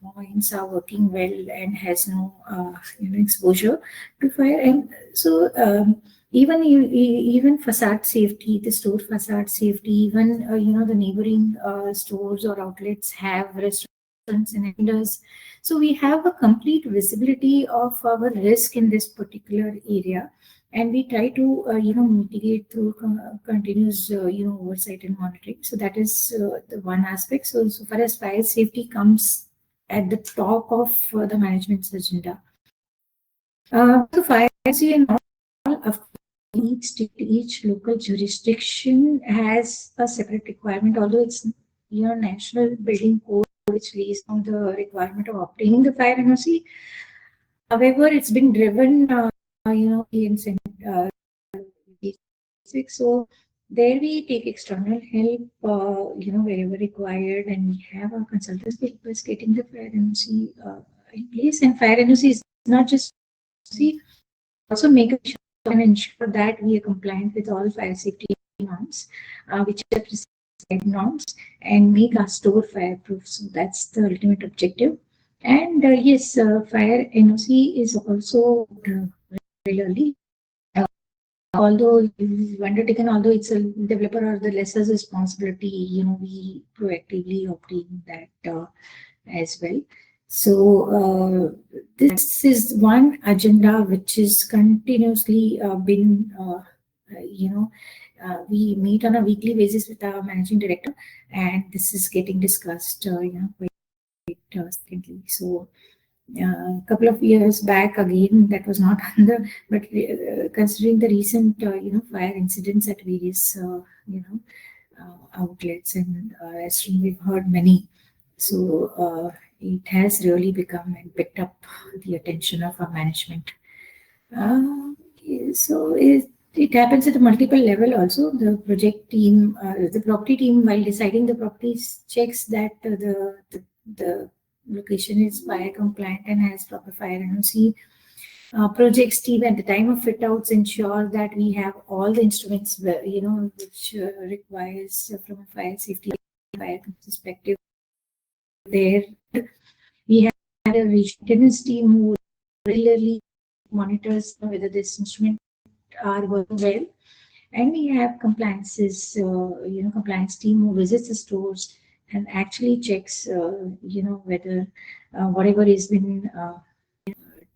points are working well and has no exposure to fire. And so even facade safety, the store facade safety, even the neighboring stores or outlets have restaurants and vendors. So we have a complete visibility of our risk in this particular area, and we try to mitigate through continuous oversight and monitoring. So that is the one aspect. So far as fire safety comes at the top of the management's agenda. So fire safety and all, of each state, each local jurisdiction has a separate requirement, although it's national building code which lays down the requirement of obtaining the fire NOC. However, it's been driven in so there we take external help, wherever required, and we have our consultants getting the fire NOC in place. And fire NOC is not just also make sure and ensure that we are compliant with all fire safety norms, which are prescribed norms, and make our store fireproof. So that's the ultimate objective. And yes, fire NOC is also regularly. Although undertaken, although it's a developer or the lessor's responsibility, we proactively obtain that as well. So this is one agenda which is continuously been, we meet on a weekly basis with our managing director, and this is getting discussed, quite secondly. So a couple of years back, again, that was not under, but considering the recent, fire incidents at various, outlets, and as we've heard many, so it has really become and picked up the attention of our management. So it happens at a multiple level also. The project team, the property team, while deciding the properties, checks that the location is fire compliant and has proper fire NOC. Projects team at the time of fit outs ensure that we have all the instruments, which requires from a fire safety fire perspective. There, we have a maintenance team who regularly monitors whether this instrument are working well, and we have compliances, compliance team who visits the stores and actually checks, whether whatever has been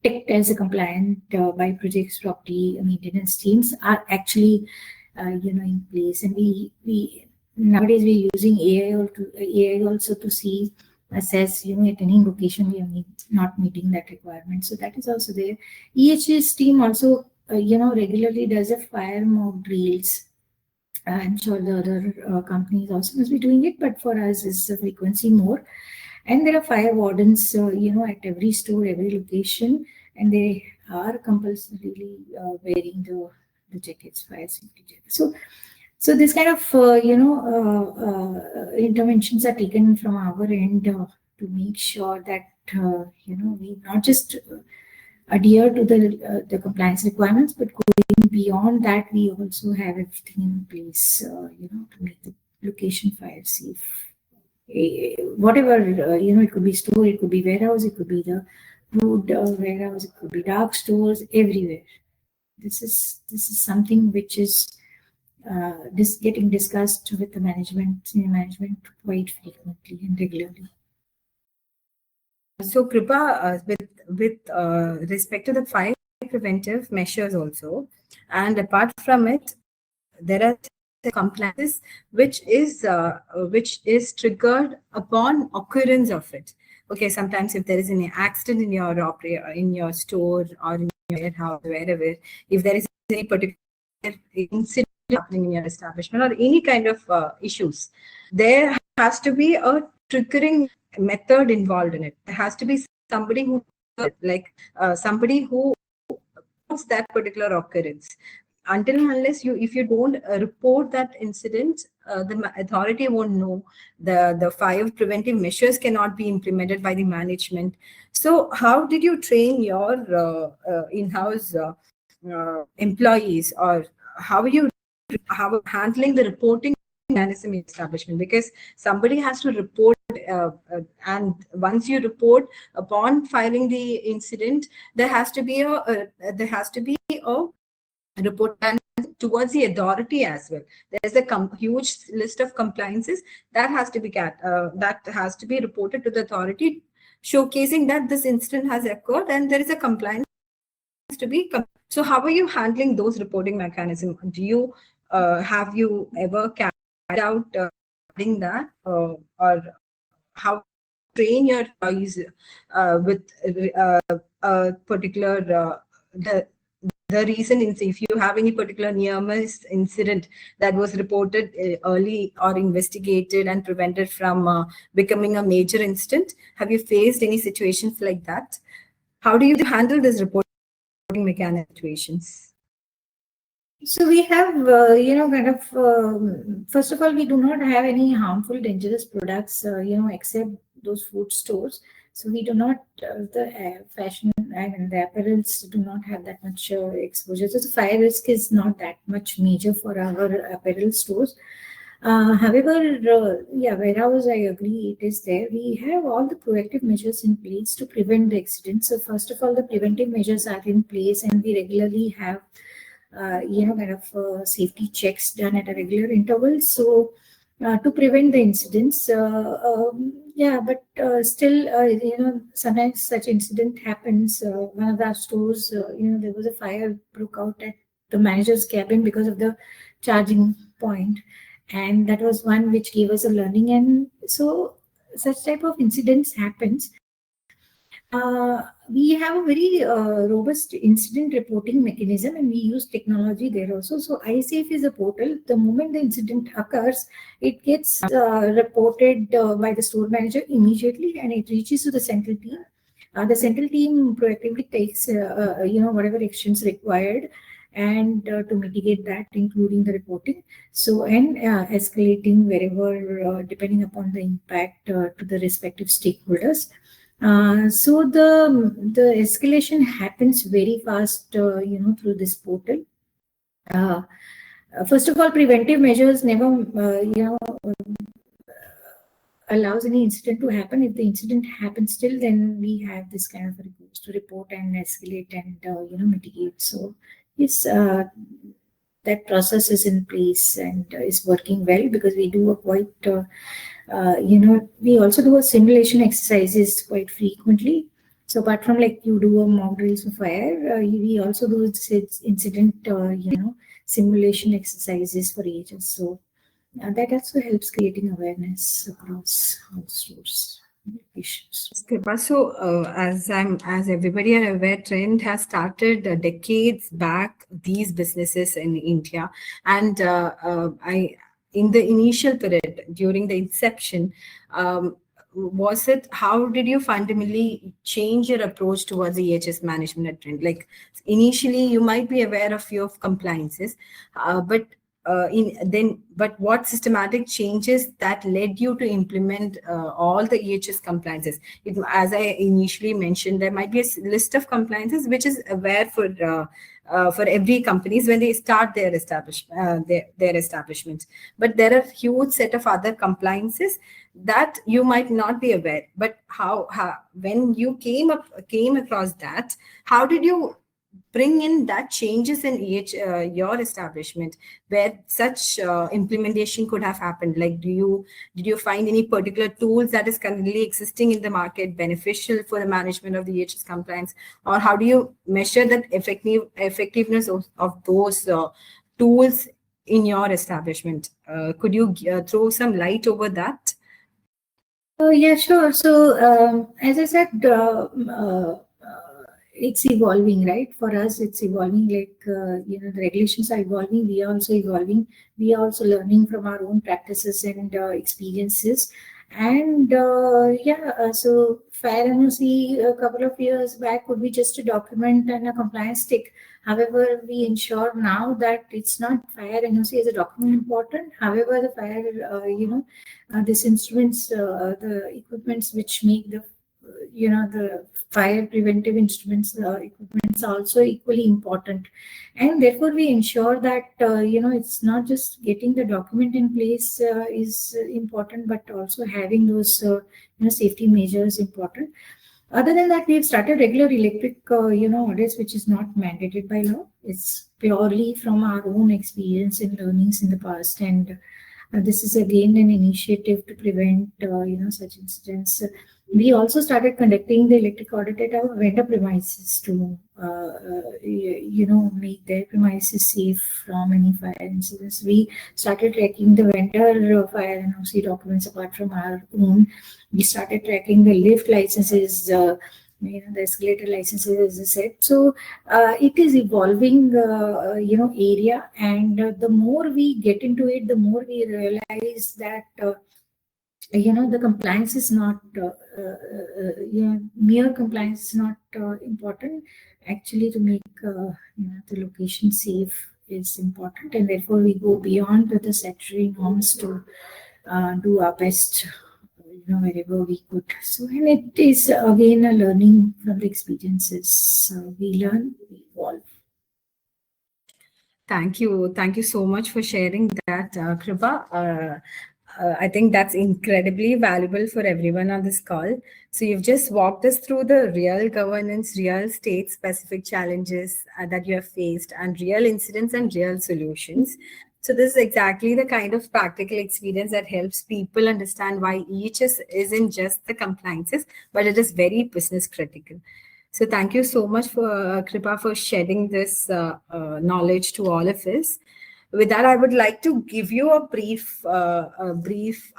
ticked as a compliant by projects property maintenance teams are actually, in place. And we nowadays we're using AI also to see, assess, at any location we are not meeting that requirement. So that is also there. EHS team also, regularly does a fire mock drills. I'm sure the other companies also must be doing it, but for us is the frequency more. And there are fire wardens, at every store, every location, and they are compulsorily wearing the jackets, fire safety jackets. So this kind of, interventions are taken from our end to make sure that, we not just adhere to the compliance requirements, but going beyond that, we also have everything in place, to make the location fire safe. Whatever, it could be store, it could be warehouse, it could be the food warehouse, it could be dark stores, everywhere. This is something which is getting discussed with the senior management quite frequently and regularly. So, Kripa, with respect to the fire preventive measures also, and apart from it, there are compliances which is triggered upon occurrence of it. Okay, sometimes if there is an accident in your store or in your warehouse, wherever, if there is any particular incident happening in your establishment or any kind of issues, there has to be a triggering method involved in it. There has to be somebody who somebody who reports that particular occurrence. Until and unless if you don't report that incident, the authority won't know. The fire preventive measures cannot be implemented by the management. So how did you train your in-house employees, or how are you handling the reporting mechanism in establishment? Because somebody has to report, and once you report upon filing the incident, there has to be a report towards the authority as well. There's a huge list of compliances that has to be reported to the authority, showcasing that this incident has occurred and there is a compliance to be. So how are you handling those reporting mechanisms? Do you have you ever carried out doing that, or how train your employees with a particular the reason is, if you have any particular near miss incident that was reported early or investigated and prevented from becoming a major incident, have you faced any situations like that? How do you handle this reporting mechanism situations? So we have, first of all, we do not have any harmful, dangerous products, except those food stores. So we do not, the fashion and the apparels do not have that much exposure. So the fire risk is not that much major for our apparel stores. However, warehouse, I agree, it is there. We have all the proactive measures in place to prevent the accidents. So first of all, the preventive measures are in place, and we regularly have safety checks done at a regular interval. So to prevent the incidents, still, sometimes such incident happens. One of our stores, there was a fire broke out at the manager's cabin because of the charging point, and that was one which gave us a learning. And so such type of incidents happens. We have a very robust incident reporting mechanism, and we use technology there also. So iSafe is a portal. The moment the incident occurs, it gets reported by the store manager immediately, and it reaches to the central team. The central team proactively takes whatever actions required and to mitigate that, including the reporting. So, and escalating wherever, depending upon the impact to the respective stakeholders. So the escalation happens very fast, through this portal. First of all, preventive measures never, allows any incident to happen. If the incident happens still, then we have this kind of recourse to report and escalate and mitigate. So yes, that process is in place and is working well, because we do a quite we also do a simulation exercises quite frequently. So apart from like you do a mock drills of fire, we also do incident simulation exercises for EHS. So that also helps creating awareness across all stores. So, as everybody are aware, Trend has started decades back these businesses in India, and in the initial period during the inception, how did you fundamentally change your approach towards the EHS management at Trend? Like initially, you might be aware of few of compliances, but but what systematic changes that led you to implement all the EHS compliances? As I initially mentioned, there might be a list of compliances which is aware for every companies when they start their establishment. But there are huge set of other compliances that you might not be aware. But how when you came across that, how did you bring in that changes in your establishment where such implementation could have happened? Like, did you find any particular tools that is currently existing in the market beneficial for the management of the EHS compliance, or how do you measure that effectiveness of those tools in your establishment? Could you throw some light over that? Yeah, sure. So, as I said, it's evolving, right? For us, it's evolving. Like the regulations are evolving. We are also evolving. We are also learning from our own practices and experiences. And so fair NOC a couple of years back would be just a document and a compliance tick. However, we ensure now that it's not fair NOC as a document important. However, the fair, these instruments, the equipments which make the fire preventive instruments, equipments are also equally important. And therefore, we ensure that, it's not just getting the document in place is important, but also having those, safety measures important. Other than that, we've started regular electric, audits, which is not mandated by law. It's purely from our own experience and learnings in the past. And this is again an initiative to prevent, such incidents. We also started conducting the electric audit at our vendor premises to, make their premises safe from any fire incidents. We started tracking the vendor fire NOC documents apart from our own. We started tracking the lift licenses, the escalator licenses, as I said. So it is evolving, area, and the more we get into it, the more we realize that. The compliance is not mere compliance is not important. Actually, to make the location safe is important, and therefore we go beyond the statutory norms to do our best, wherever we could. So, and it is again a learning from the experiences. We learn, we evolve. Thank you so much for sharing that, Kripa. I think that's incredibly valuable for everyone on this call. So you've just walked us through the real governance, real state-specific challenges that you have faced, and real incidents and real solutions. So this is exactly the kind of practical experience that helps people understand why EHS isn't just the compliances, but it is very business critical. So thank you so much for Kripa for shedding this knowledge to all of us. With that, I would like to give you a brief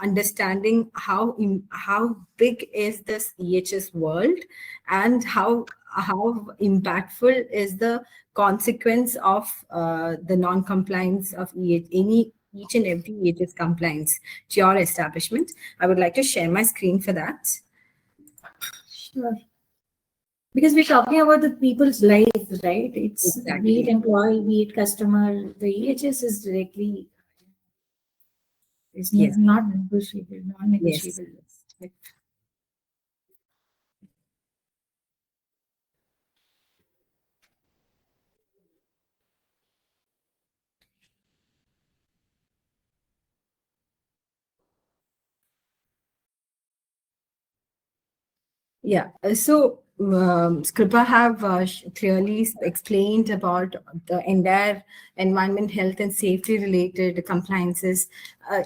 understanding how big is this EHS world, and how impactful is the consequence of the non-compliance of each and every EHS compliance to your establishment. I would like to share my screen for that. Sure. Because we're talking about the people's lives, right? It's Exactly. Be it employee, be it customer. The EHS is directly, it's Yes. not negotiable, non-negotiable. Yes. Yeah. So Skripa have clearly explained about the entire environment, health, and safety related compliances.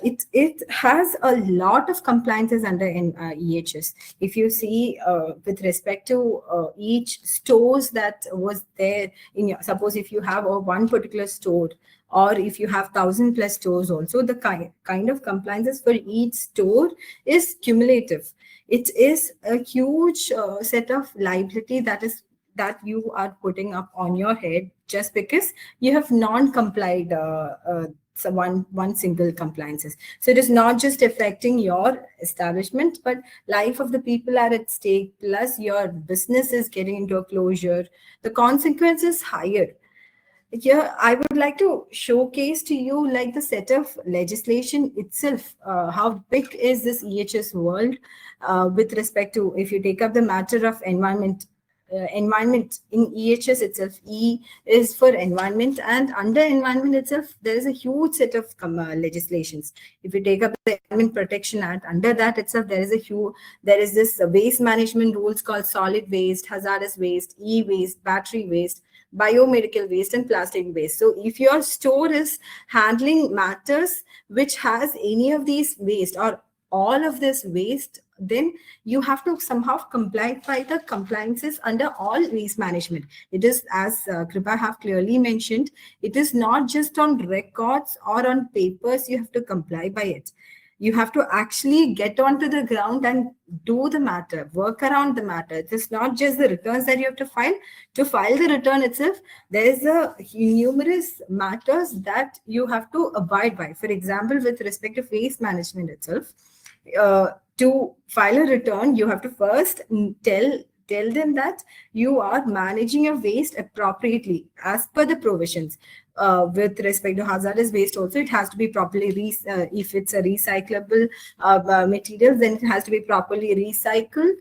It has a lot of compliances under EHS. If you see with respect to each stores that was there in your, suppose if you have one particular store, or if you have 1,000+ stores also, the kind of compliances for each store is cumulative. It is a huge set of liability that you are putting up on your head just because you have non-complied so one single compliances. So it is not just affecting your establishment, but life of the people are at stake, plus your business is getting into a closure. The consequence is higher. here I would like to showcase to you like the set of legislation itself. How big is this EHS world with respect to, if you take up the matter of environment in EHS itself. E is for environment, and under environment itself, there is a huge set of legislations. If you take up the Environment Protection Act, under that itself, there is this waste management rules called solid waste, hazardous waste, e-waste, battery waste, biomedical waste, and plastic waste. So if your store is handling matters which has any of these waste or all of this waste, then you have to somehow comply by the compliances under all waste management. It is, as Kripa have clearly mentioned, it is not just on records or on papers you have to comply by it. You have to actually get onto the ground and do the matter, work around the matter. It is not just the returns that you have to file. To file the return itself, there is numerous matters that you have to abide by. For example, with respect to waste management itself, to file a return, you have to first tell them that you are managing your waste appropriately as per the provisions. With respect to hazardous waste also, it has to be properly, if it's a recyclable material, then it has to be properly recycled,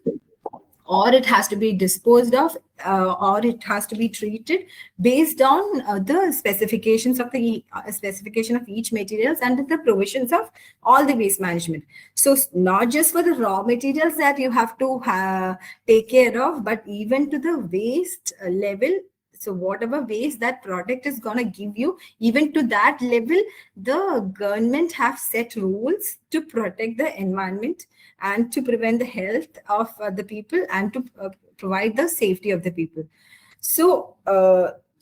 or it has to be disposed of, or it has to be treated based on the specifications of the specification of each materials and the provisions of all the waste management. So not just for the raw materials that you have to take care of, but even to the waste level. So whatever waste that product is going to give you, even to that level, the government have set rules to protect the environment and to prevent the health of the people and to provide the safety of the people. So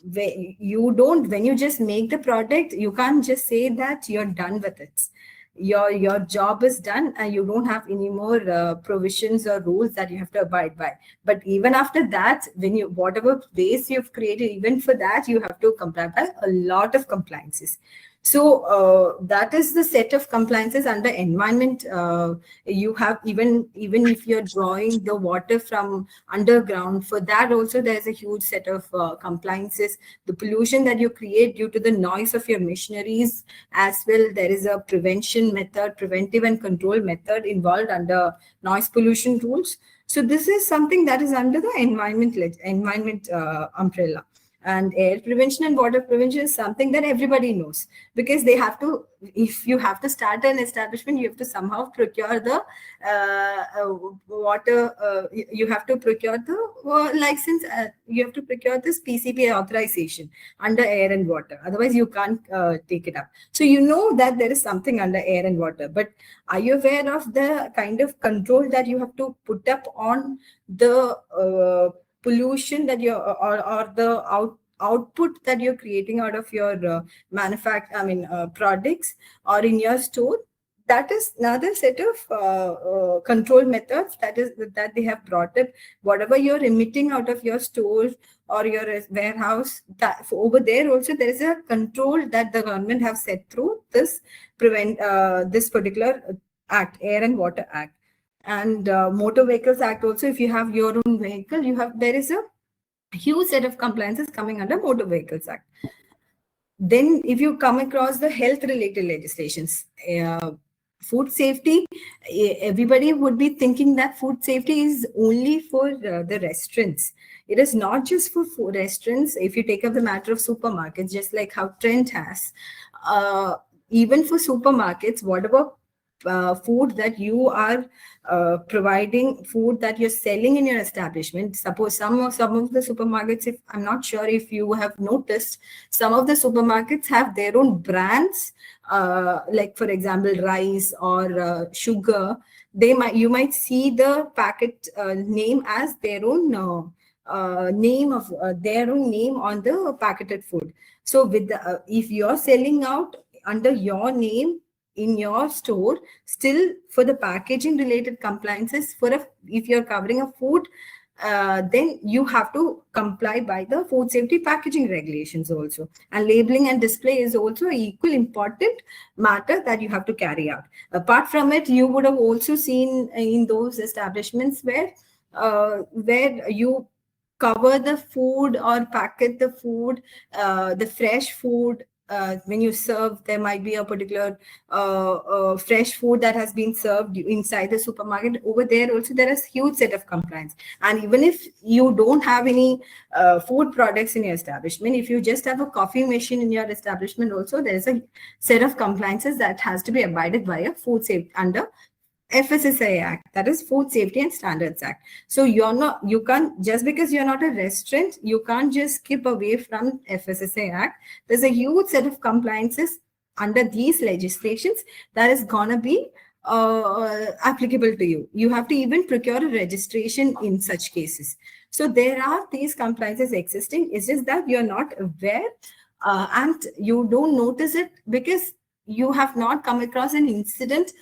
when you just make the product, you can't just say that you're done with it. Your job is done and you don't have any more provisions or rules that you have to abide by. But even after that, when you, whatever waste you've created, even for that you have to comply by a lot of compliances. So that is the set of compliances under environment. You have, even if you're drawing the water from underground, for that also there's a huge set of compliances. The pollution that you create due to the noise of your machineries as well, there is a preventive and control method involved under noise pollution rules. So this is something that is under the environment umbrella. And air prevention and water prevention is something that everybody knows, because they have to, if you have to start an establishment, you have to somehow procure the water, you have to procure the license, you have to procure this PCPA authorization under air and water. Otherwise, you can't take it up. So you know that there is something under air and water, but are you aware of the kind of control that you have to put up on the pollution that you're, or the output that you're creating out of your products or in your store? That is another set of control methods that they have brought up. Whatever you're emitting out of your stores or your warehouse, that over there also there is a control that the government have set through this this particular act, Air and Water Act. And Motor Vehicles Act also, if you have your own vehicle, there is a huge set of compliances coming under Motor Vehicles Act. Then if you come across the health related legislations, food safety, everybody would be thinking that food safety is only for the restaurants. It is not just for food restaurants. If you take up the matter of supermarkets, just like how Trent has, even for supermarkets, whatever food that you are providing, food that you're selling in your establishment. Suppose some of the supermarkets, if I'm not sure if you have noticed, some of the supermarkets have their own brands, like for example rice or sugar. You might see the packet name as their own name on the packeted food. So with if you're selling out under your name in your store, still for the packaging related compliances, if you're covering a food, then you have to comply by the food safety packaging regulations also. And labeling and display is also an equal important matter that you have to carry out. Apart from it, you would have also seen in those establishments where you cover the food or packet the food, the fresh food. When you serve, there might be a particular fresh food that has been served inside the supermarket. Over there also there is huge set of compliance. And even if you don't have any food products in your establishment, if you just have a coffee machine in your establishment also, there is a set of compliances that has to be abided by a food safety under FSSAI Act, that is Food Safety and Standards Act. So you can't, just because you're not a restaurant, you can't just skip away from FSSAI Act. There's a huge set of compliances under these legislations that is gonna be applicable to you. You have to even procure a registration in such cases. So there are these compliances existing. It's just that you're not aware and you don't notice it because you have not come across an incident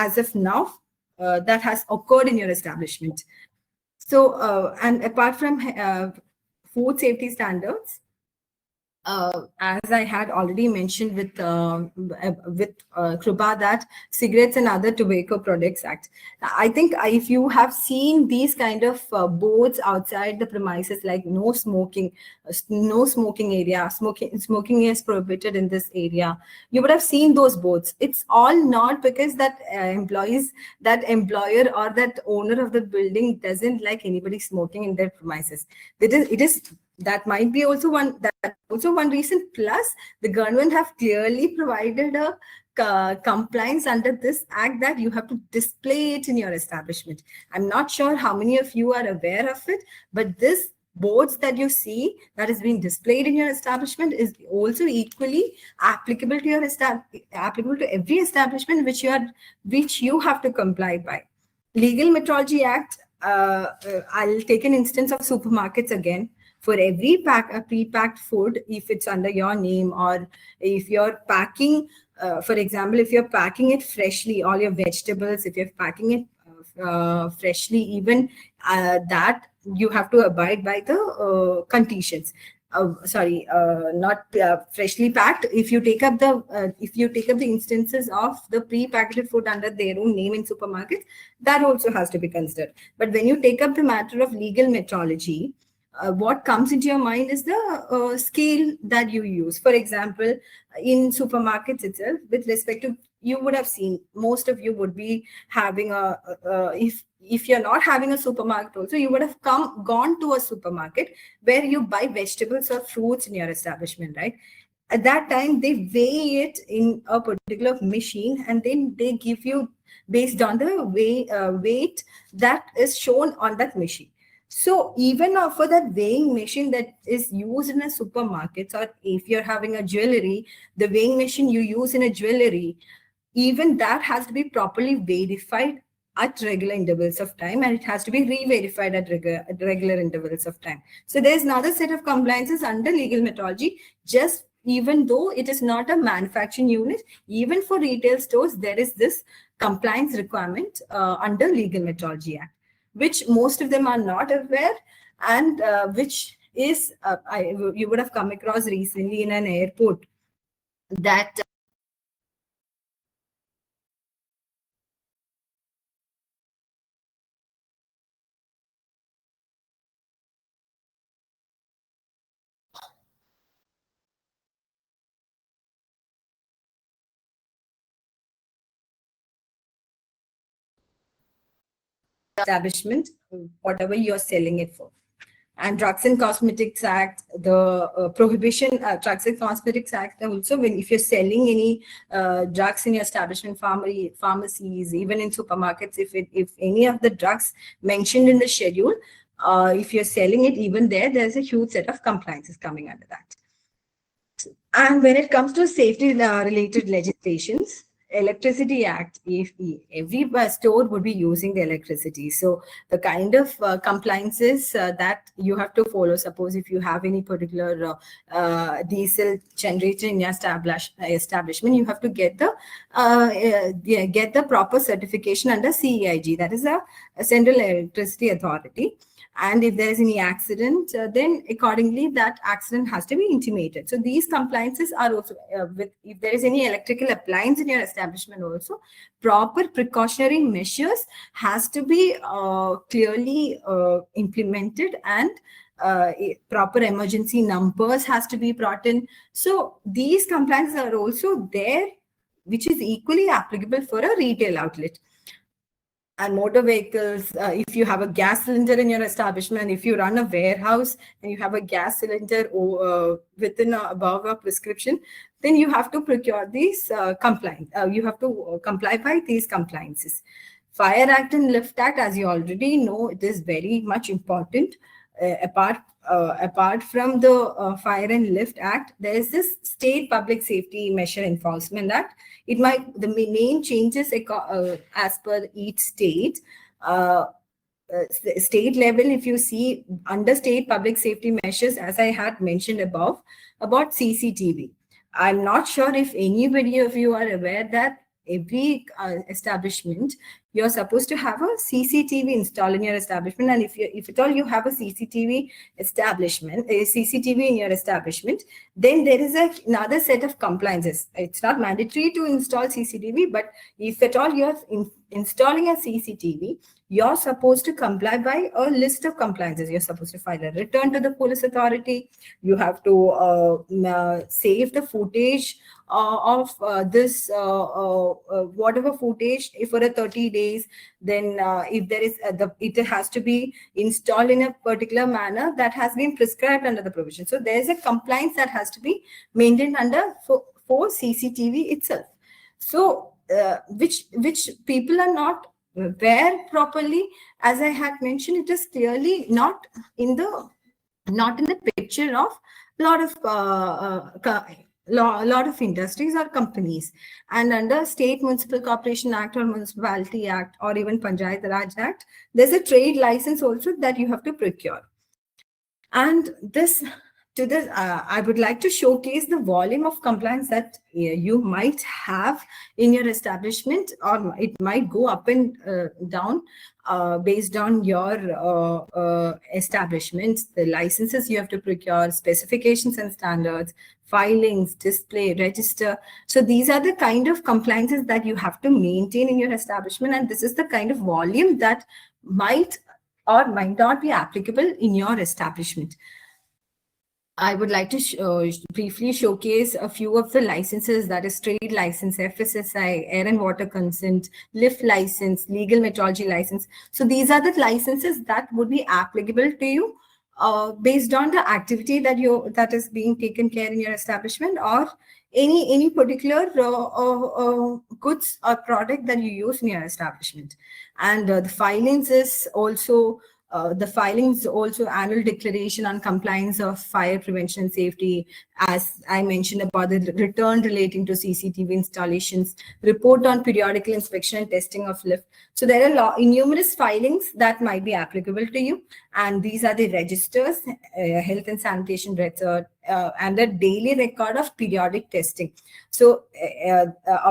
as of now that has occurred in your establishment. So, and apart from food safety standards, as I had already mentioned with Krupa, that Cigarettes and Other Tobacco Products Act. I think if you have seen these kind of boards outside the premises, like no smoking area, smoking is prohibited in this area, you would have seen those boards. It's all not because that employer or that owner of the building doesn't like anybody smoking in their premises. It is that might be also one reason. Plus, the government have clearly provided a compliance under this act that you have to display it in your establishment. I'm not sure how many of you are aware of it, but this boards that you see that is being displayed in your establishment is also equally applicable to every establishment which you have to comply by. Legal Metrology Act. I'll take an instance of supermarkets again. For every pre-packed food, if it's under your name, or if you're packing, for example, if you're packing it freshly, all your vegetables, if you're packing it freshly, even that you have to abide by the conditions. Not freshly packed. If you take up the instances of the pre-packaged food under their own name in supermarkets, that also has to be considered. But when you take up the matter of legal metrology, what comes into your mind is the scale that you use. For example, in supermarkets itself, with respect to, you would have seen, most of you would be having if you're not having a supermarket also, you would have gone to a supermarket where you buy vegetables or fruits in your establishment, right? At that time, they weigh it in a particular machine, and then they give you based on the weight that is shown on that machine. So even for that weighing machine that is used in a supermarket, or if you're having a jewelry, the weighing machine you use in a jewelry, even that has to be properly verified at regular intervals of time, and it has to be re-verified at regular intervals of time. So there's another set of compliances under legal metrology. Just even though it is not a manufacturing unit, even for retail stores, there is this compliance requirement under Legal Metrology Act, which most of them are not aware, and which is, you would have come across recently in an airport, that establishment, whatever you're selling it for. And Drugs and Cosmetics Act, the prohibition, Drugs and Cosmetics Act, also if you're selling any drugs in your establishment, pharmacies, even in supermarkets, if any of the drugs mentioned in the schedule, if you're selling it, even there's a huge set of compliances coming under that. And when it comes to safety related legislations, Electricity Act, if every store would be using the electricity. So the kind of compliances that you have to follow, suppose if you have any particular diesel generator in your establishment, you have to get the proper certification under CEIG, that is a Central Electricity Authority. And if there is any accident, then accordingly that accident has to be intimated. So these compliances are also with, if there is any electrical appliance in your establishment also, proper precautionary measures has to be clearly implemented, and proper emergency numbers has to be brought in. So these compliances are also there, which is equally applicable for a retail outlet. And motor vehicles, if you have a gas cylinder in your establishment, if you run a warehouse and you have a gas cylinder within above a prescription, then you have to procure these compliance. You have to comply by these compliances. Fire Act and Lift Act, as you already know, it is very much important. Apart from the Fire and Lift Act, there is this State Public Safety Measure Enforcement Act. It might, the main changes as per each state. State level, if you see under state public safety measures, as I had mentioned above, about CCTV. I'm not sure if anybody of you are aware that every establishment, you're supposed to have a CCTV installed in your establishment. And if at all you have a CCTV in your establishment, then there is another set of compliances. It's not mandatory to install CCTV, but if at all you're installing a CCTV, you're supposed to comply by a list of compliances. You're supposed to file a return to the police authority. You have to save the footage of this whatever footage for a 30 days. Then if there is it has to be installed in a particular manner that has been prescribed under the provision. So there is a compliance that has to be maintained under for CCTV itself. So which people are not aware properly. As I had mentioned, it is clearly not in the picture of a lot of industries or companies. And under State Municipal Corporation Act or Municipality Act or even Panchayat Raj Act, there's a trade license also that you have to procure. And I would like to showcase the volume of compliance that you might have in your establishment, or it might go up and down based on your establishment, the licenses you have to procure, specifications and standards, filings, display, register. So these are the kind of compliances that you have to maintain in your establishment, and this is the kind of volume that might or might not be applicable in your establishment. I would like to briefly showcase a few of the licenses, that is trade license, FSSI, air and water consent, lift license, legal metrology license. So these are the licenses that would be applicable to you based on the activity that is being taken care in your establishment, or any particular goods or product that you use in your establishment. And the filings is also annual declaration on compliance of fire prevention and safety, as I mentioned about the return relating to CCTV installations, report on periodical inspection and testing of lift. So there are numerous filings that might be applicable to you, and these are the registers, health and sanitation record, and the daily record of periodic testing. So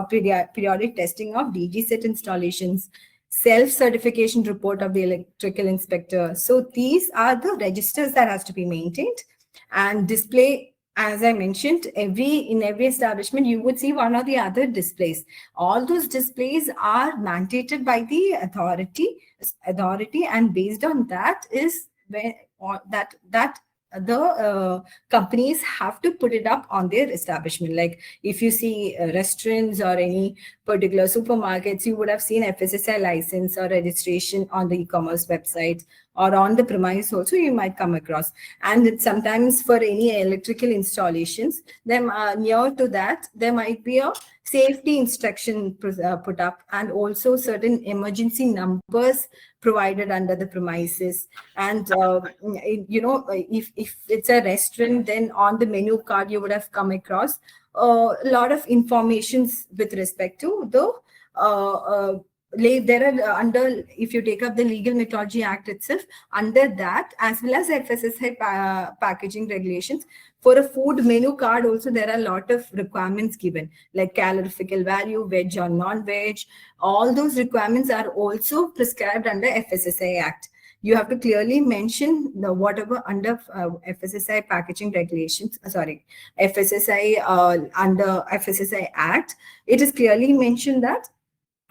periodic testing of DG set installations, self-certification report of the electrical inspector. So these are the registers that has to be maintained. And display, as I mentioned, in every establishment you would see one or the other displays. All those displays are mandated by the authority, and based on that is where that the companies have to put it up on their establishment. Like if you see restaurants or any particular supermarkets, you would have seen FSSI license or registration on the e-commerce website, or on the premise also you might come across. And sometimes for any electrical installations, near to that there might be a safety instruction put up, and also certain emergency numbers provided under the premises. And if it's a restaurant, then on the menu card you would have come across a lot of informations with respect to the there are under, if you take up the Legal Metrology Act itself, under that, as well as FSSI packaging regulations, for a food menu card also there are a lot of requirements given, like calorifical value, veg or non-veg. All those requirements are also prescribed under FSSI Act. you have to clearly mention the whatever under FSSI packaging regulations, FSSI under FSSI Act, it is clearly mentioned that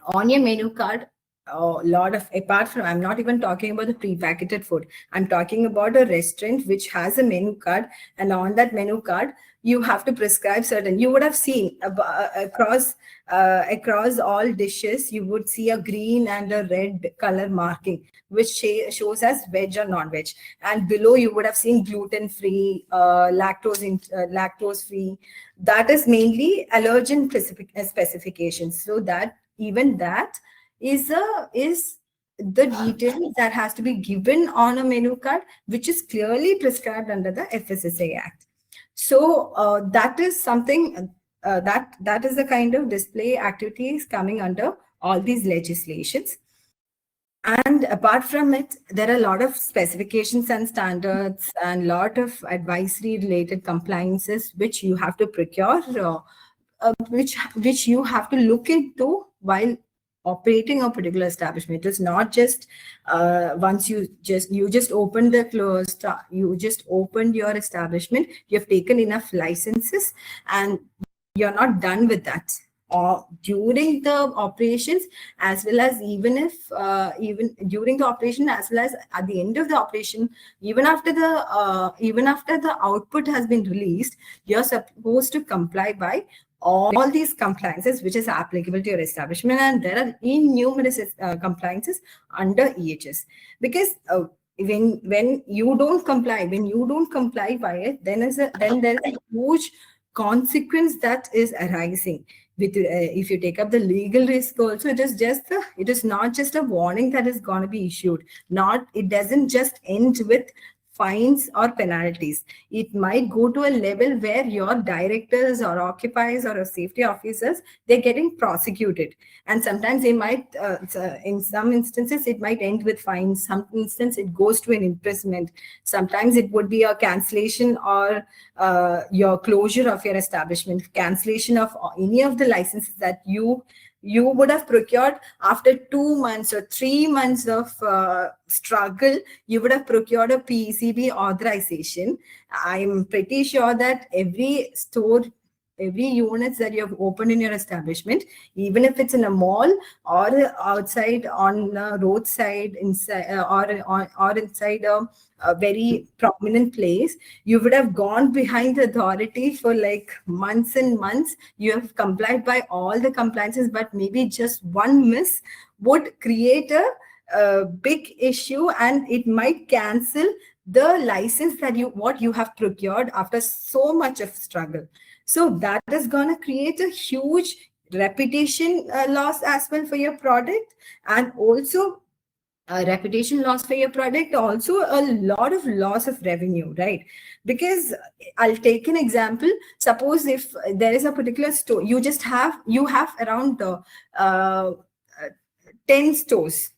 on your menu card, a lot of, apart from, I'm not even talking about the pre-packeted food, I'm talking about a restaurant which has a menu card, and on that menu card you have to prescribe certain, you would have seen across all dishes, you would see a green and a red color marking which shows as veg or non-veg, and below you would have seen gluten free, lactose free. That is mainly allergen specifications, so that even that is the detail that has to be given on a menu card, which is clearly prescribed under the FSSA Act. So that is something that is the kind of display activities coming under all these legislations. And apart from it, there are a lot of specifications and standards and a lot of advisory related compliances which you have to procure, which you have to look into while operating a particular establishment. It's not just once you just opened you just opened your establishment, you have taken enough licenses and you're not done with that. Or during the operations, as well as even during the operation, as well as at the end of the operation, even after the output has been released, you're supposed to comply by all these compliances which is applicable to your establishment, and there are innumerous compliances under EHS. Because when you don't comply by it, then there's a huge consequence that is arising. With if you take up the legal risk also, it is not just a warning that is going to be issued. It doesn't just end with fines or penalties. It might go to a level where your directors or occupiers or safety officers, they're getting prosecuted, and sometimes they might in some instances it might end with fines, some instance it goes to an imprisonment, sometimes it would be a cancellation or your closure of your establishment, cancellation of any of the licenses that you would have procured after 2 months or 3 months of struggle. You would have procured a PCB authorization. I'm pretty sure that every units that you have opened in your establishment, even if it's in a mall or outside on a roadside, inside or inside a very prominent place, you would have gone behind the authority for like months and months. You have complied by all the compliances, but maybe just one miss would create a big issue, and it might cancel the license that you have procured after so much of struggle. So that is going to create a huge reputation loss as well for your product, and also a reputation loss for your product, also a lot of loss of revenue, right? Because I'll take an example. Suppose if there is a particular store, you have around 10 stores,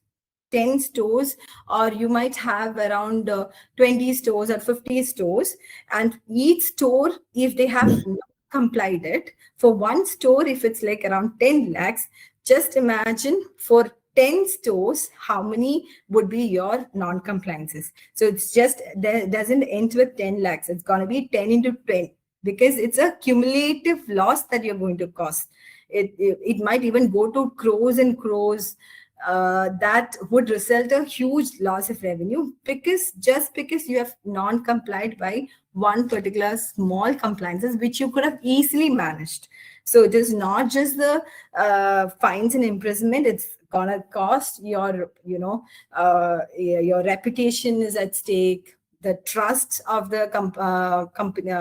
or you might have around 20 stores or 50 stores, and each store, if they have not complied it, for one store, if it's like around 10 lakhs, just imagine for 10 stores, how many would be your non-compliances. So it's just, that doesn't end with 10 lakhs. It's going to be 10 into 10, because it's a cumulative loss that you're going to cause. It might even go to crores and crores. That would result a huge loss of revenue, because you have non-complied by one particular small compliances which you could have easily managed. So it is not just the fines and imprisonment. It's gonna cost your your reputation is at stake, the trust of the company,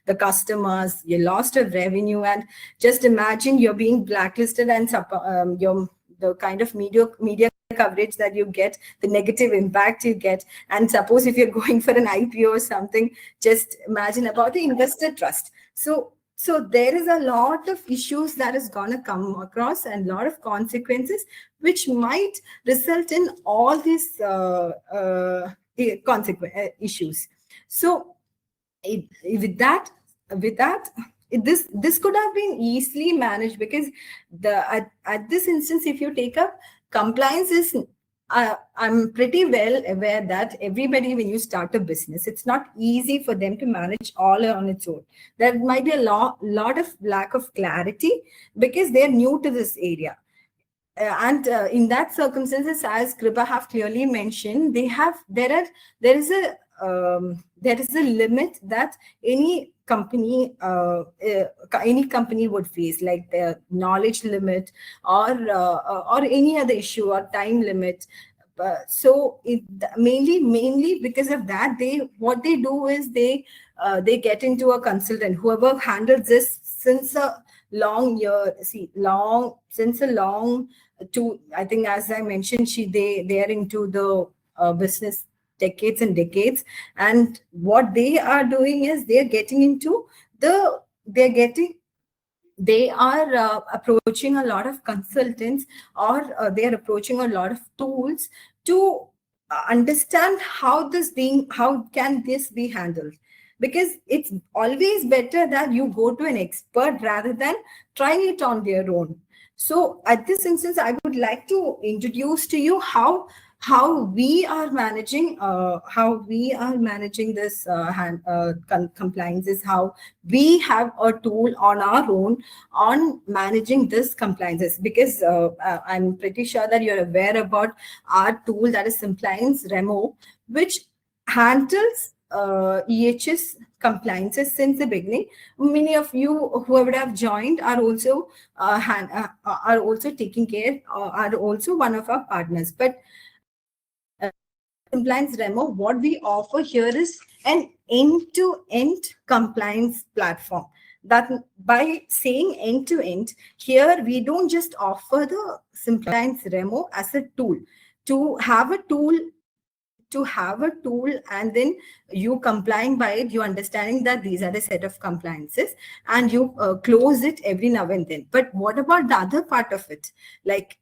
the customers, you lost a revenue. And just imagine you're being blacklisted, and the kind of media coverage that you get, the negative impact you get. And suppose if you're going for an IPO or something, just imagine about the investor trust. So there is a lot of issues that is going to come across, and a lot of consequences which might result in all these issues. So with that, this could have been easily managed, because at this instance, if you take up compliance, is I'm pretty well aware that everybody, when you start a business, it's not easy for them to manage all on its own. There might be a lot of lack of clarity because they're new to this area. And in that circumstances, as Kripa have clearly mentioned, there is a limit that any company would face, like the knowledge limit or any other issue or time limit. So mainly because of that, what they do is they get into a consultant, whoever handles this since a long year, since a long to, I think, as I mentioned, they are into the business decades and decades, and what they are doing is they're getting into they're getting they are approaching a lot of consultants, or they are approaching a lot of tools to understand how can this be handled, because it's always better that you go to an expert rather than trying it on their own. So at this instance, I would like to introduce to you how we are managing this compliance, is how we have a tool on our own on managing this compliances, because I'm pretty sure that you're aware about our tool, that is Compliance Remo, which handles EHS compliances since the beginning. Many of you who would have joined are also taking care, are also one of our partners. But Compliance Remo, what we offer here is an end-to-end compliance platform. That, by saying end-to-end, here we don't just offer the Compliance Remo as a tool. To have a tool and then you complying by it, you understanding that these are the set of compliances, and you close it every now and then. But what about the other part of it? Like,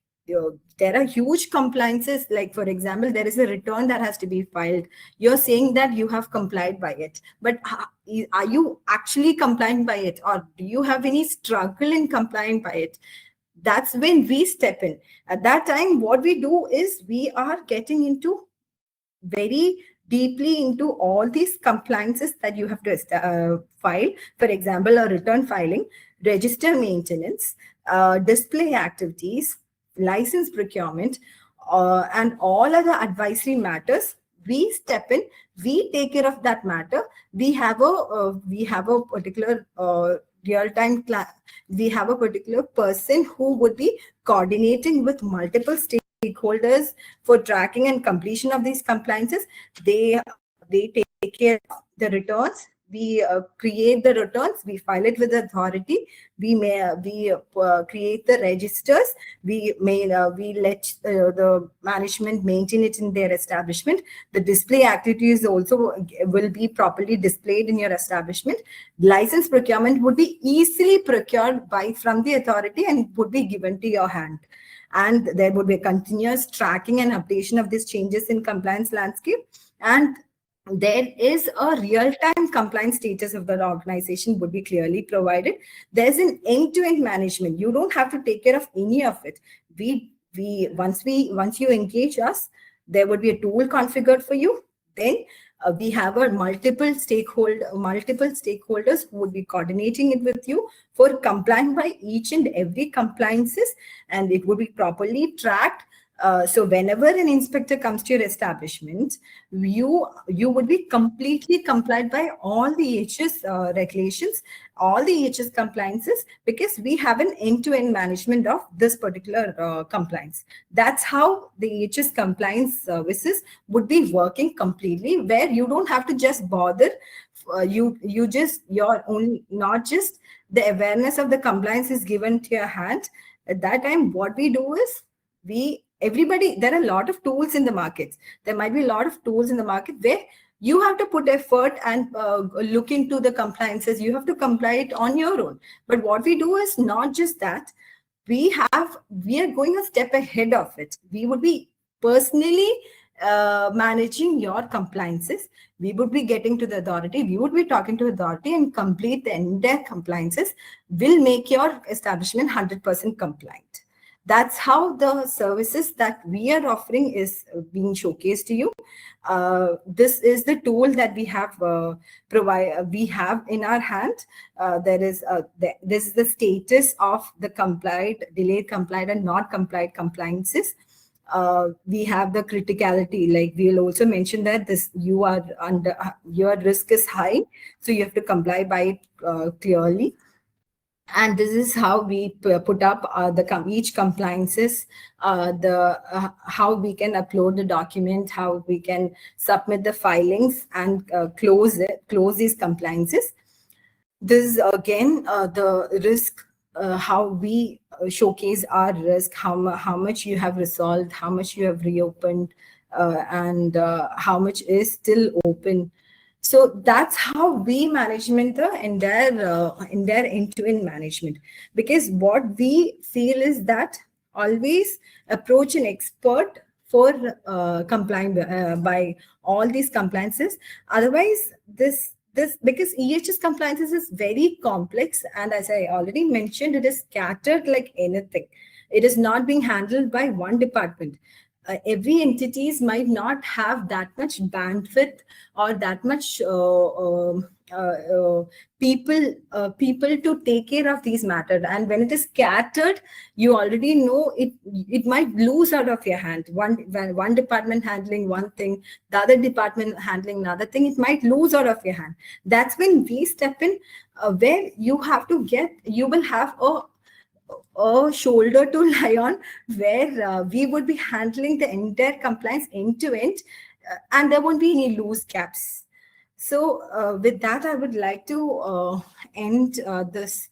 there are huge compliances, like for example, there is a return that has to be filed. You're saying that you have complied by it, but are you actually complying by it, or do you have any struggle in complying by it? That's when we step in. At that time, what we do is we are getting into very deeply into all these compliances that you have to file. For example, a return filing, register maintenance, display activities, license procurement, and all other advisory matters. We step in, we take care of that matter. We have a particular real-time we have a particular person who would be coordinating with multiple stakeholders for tracking and completion of these compliances. They take care of the returns. We create the returns, we file it with the authority, we create the registers, we let the management maintain it in their establishment. The display activities also will be properly displayed in your establishment. License procurement would be easily procured from the authority and would be given to your hand. And there would be a continuous tracking and updation of these changes in compliance landscape. And there is a real-time compliance status of that organization would be clearly provided. There's an end-to-end management. You don't have to take care of any of it. Once you engage us, there would be a tool configured for you. Then we have a multiple stakeholders who would be coordinating it with you for complying by each and every compliances, and it would be properly tracked. So whenever an inspector comes to your establishment, you would be completely complied by all the EHS regulations, all the EHS compliances, because we have an end-to-end management of this particular compliance. That's how the EHS compliance services would be working completely, where you don't have to just bother. You're only not just the awareness of the compliance is given to your hand. At that time, what we do is there are a lot of tools in the markets. There might be a lot of tools in the market where you have to put effort and look into the compliances. You have to comply it on your own. But what we do is not just that. We are going a step ahead of it. We would be personally managing your compliances. We would be getting to the authority. We would be talking to the authority and complete the entire compliances. Will make your establishment 100% compliant. That's how the services that we are offering is being showcased to you. This is the tool that we have we have in our hand. This is the status of the complied, delayed complied, and not complied compliances. We have the criticality, like we'll also mention that this you are under, your risk is high, so you have to comply by it clearly. And this is how we put up each compliances, how we can upload the document, how we can submit the filings, and close these compliances. This is again the risk, how we showcase our risk, how much you have resolved, how much you have reopened, and how much is still open. So that's how we management the entire end-to-end management. Because what we feel is that always approach an expert for complying by all these compliances. Otherwise, this because EHS compliances is very complex, and as I already mentioned, it is scattered like anything. It is not being handled by one department. Every entities might not have that much bandwidth or that much people to take care of these matters. And when it is scattered, you already know it might lose out of your hand. One department handling one thing, the other department handling another thing, it might lose out of your hand. That's when we step in, where you will have a shoulder to lie on, where we would be handling the entire compliance end to end, and there won't be any loose gaps. So with that, I would like to end this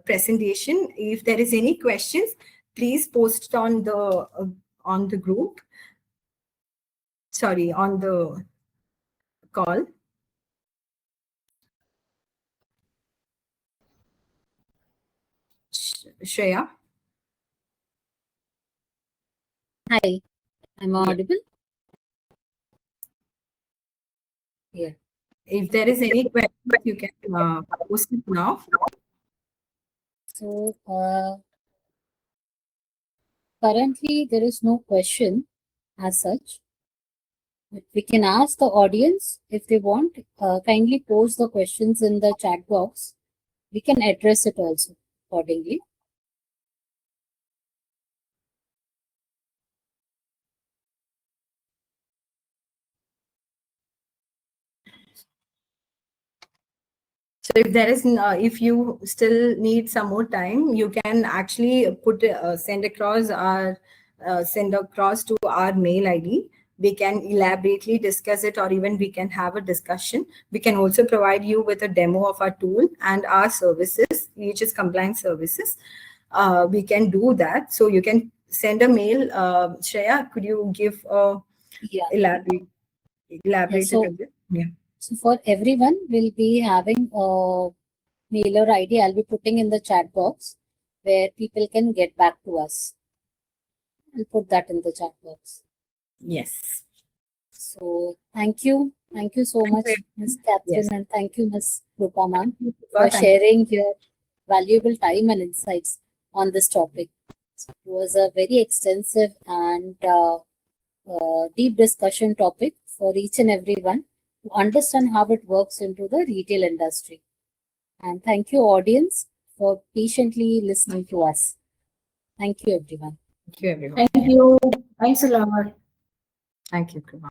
presentation. If there is any questions, please post it on the group. Sorry, on the call. Shreya? Hi, I'm audible? Yeah. If there is any question, you can post it now. So currently there is no question as such. But we can ask the audience if they want. Kindly post the questions in the chat box. We can address it also accordingly. So if you still need some more time, you can actually send across to our mail ID. We can elaborately discuss it, or even we can have a discussion. We can also provide you with a demo of our tool and our services, EHS compliance services. We can do that. So you can send a mail. Shreya, could you give elaborate So, a bit? Yeah. So for everyone, we'll be having a mailer ID. I'll be putting in the chat box where people can get back to us. I'll put that in the chat box. Yes. So thank you. Thank you so much, Ms. Catherine, and thank you, Ms. Rupa ma'am, for sharing your valuable time and insights on this topic. So it was a very extensive and deep discussion topic for each and everyone to understand how it works into the retail industry. And thank you, audience, for patiently listening to us. Thank you, everyone. Thank you, everyone. Thank you. Thanks a lot. Thank you, Kripa.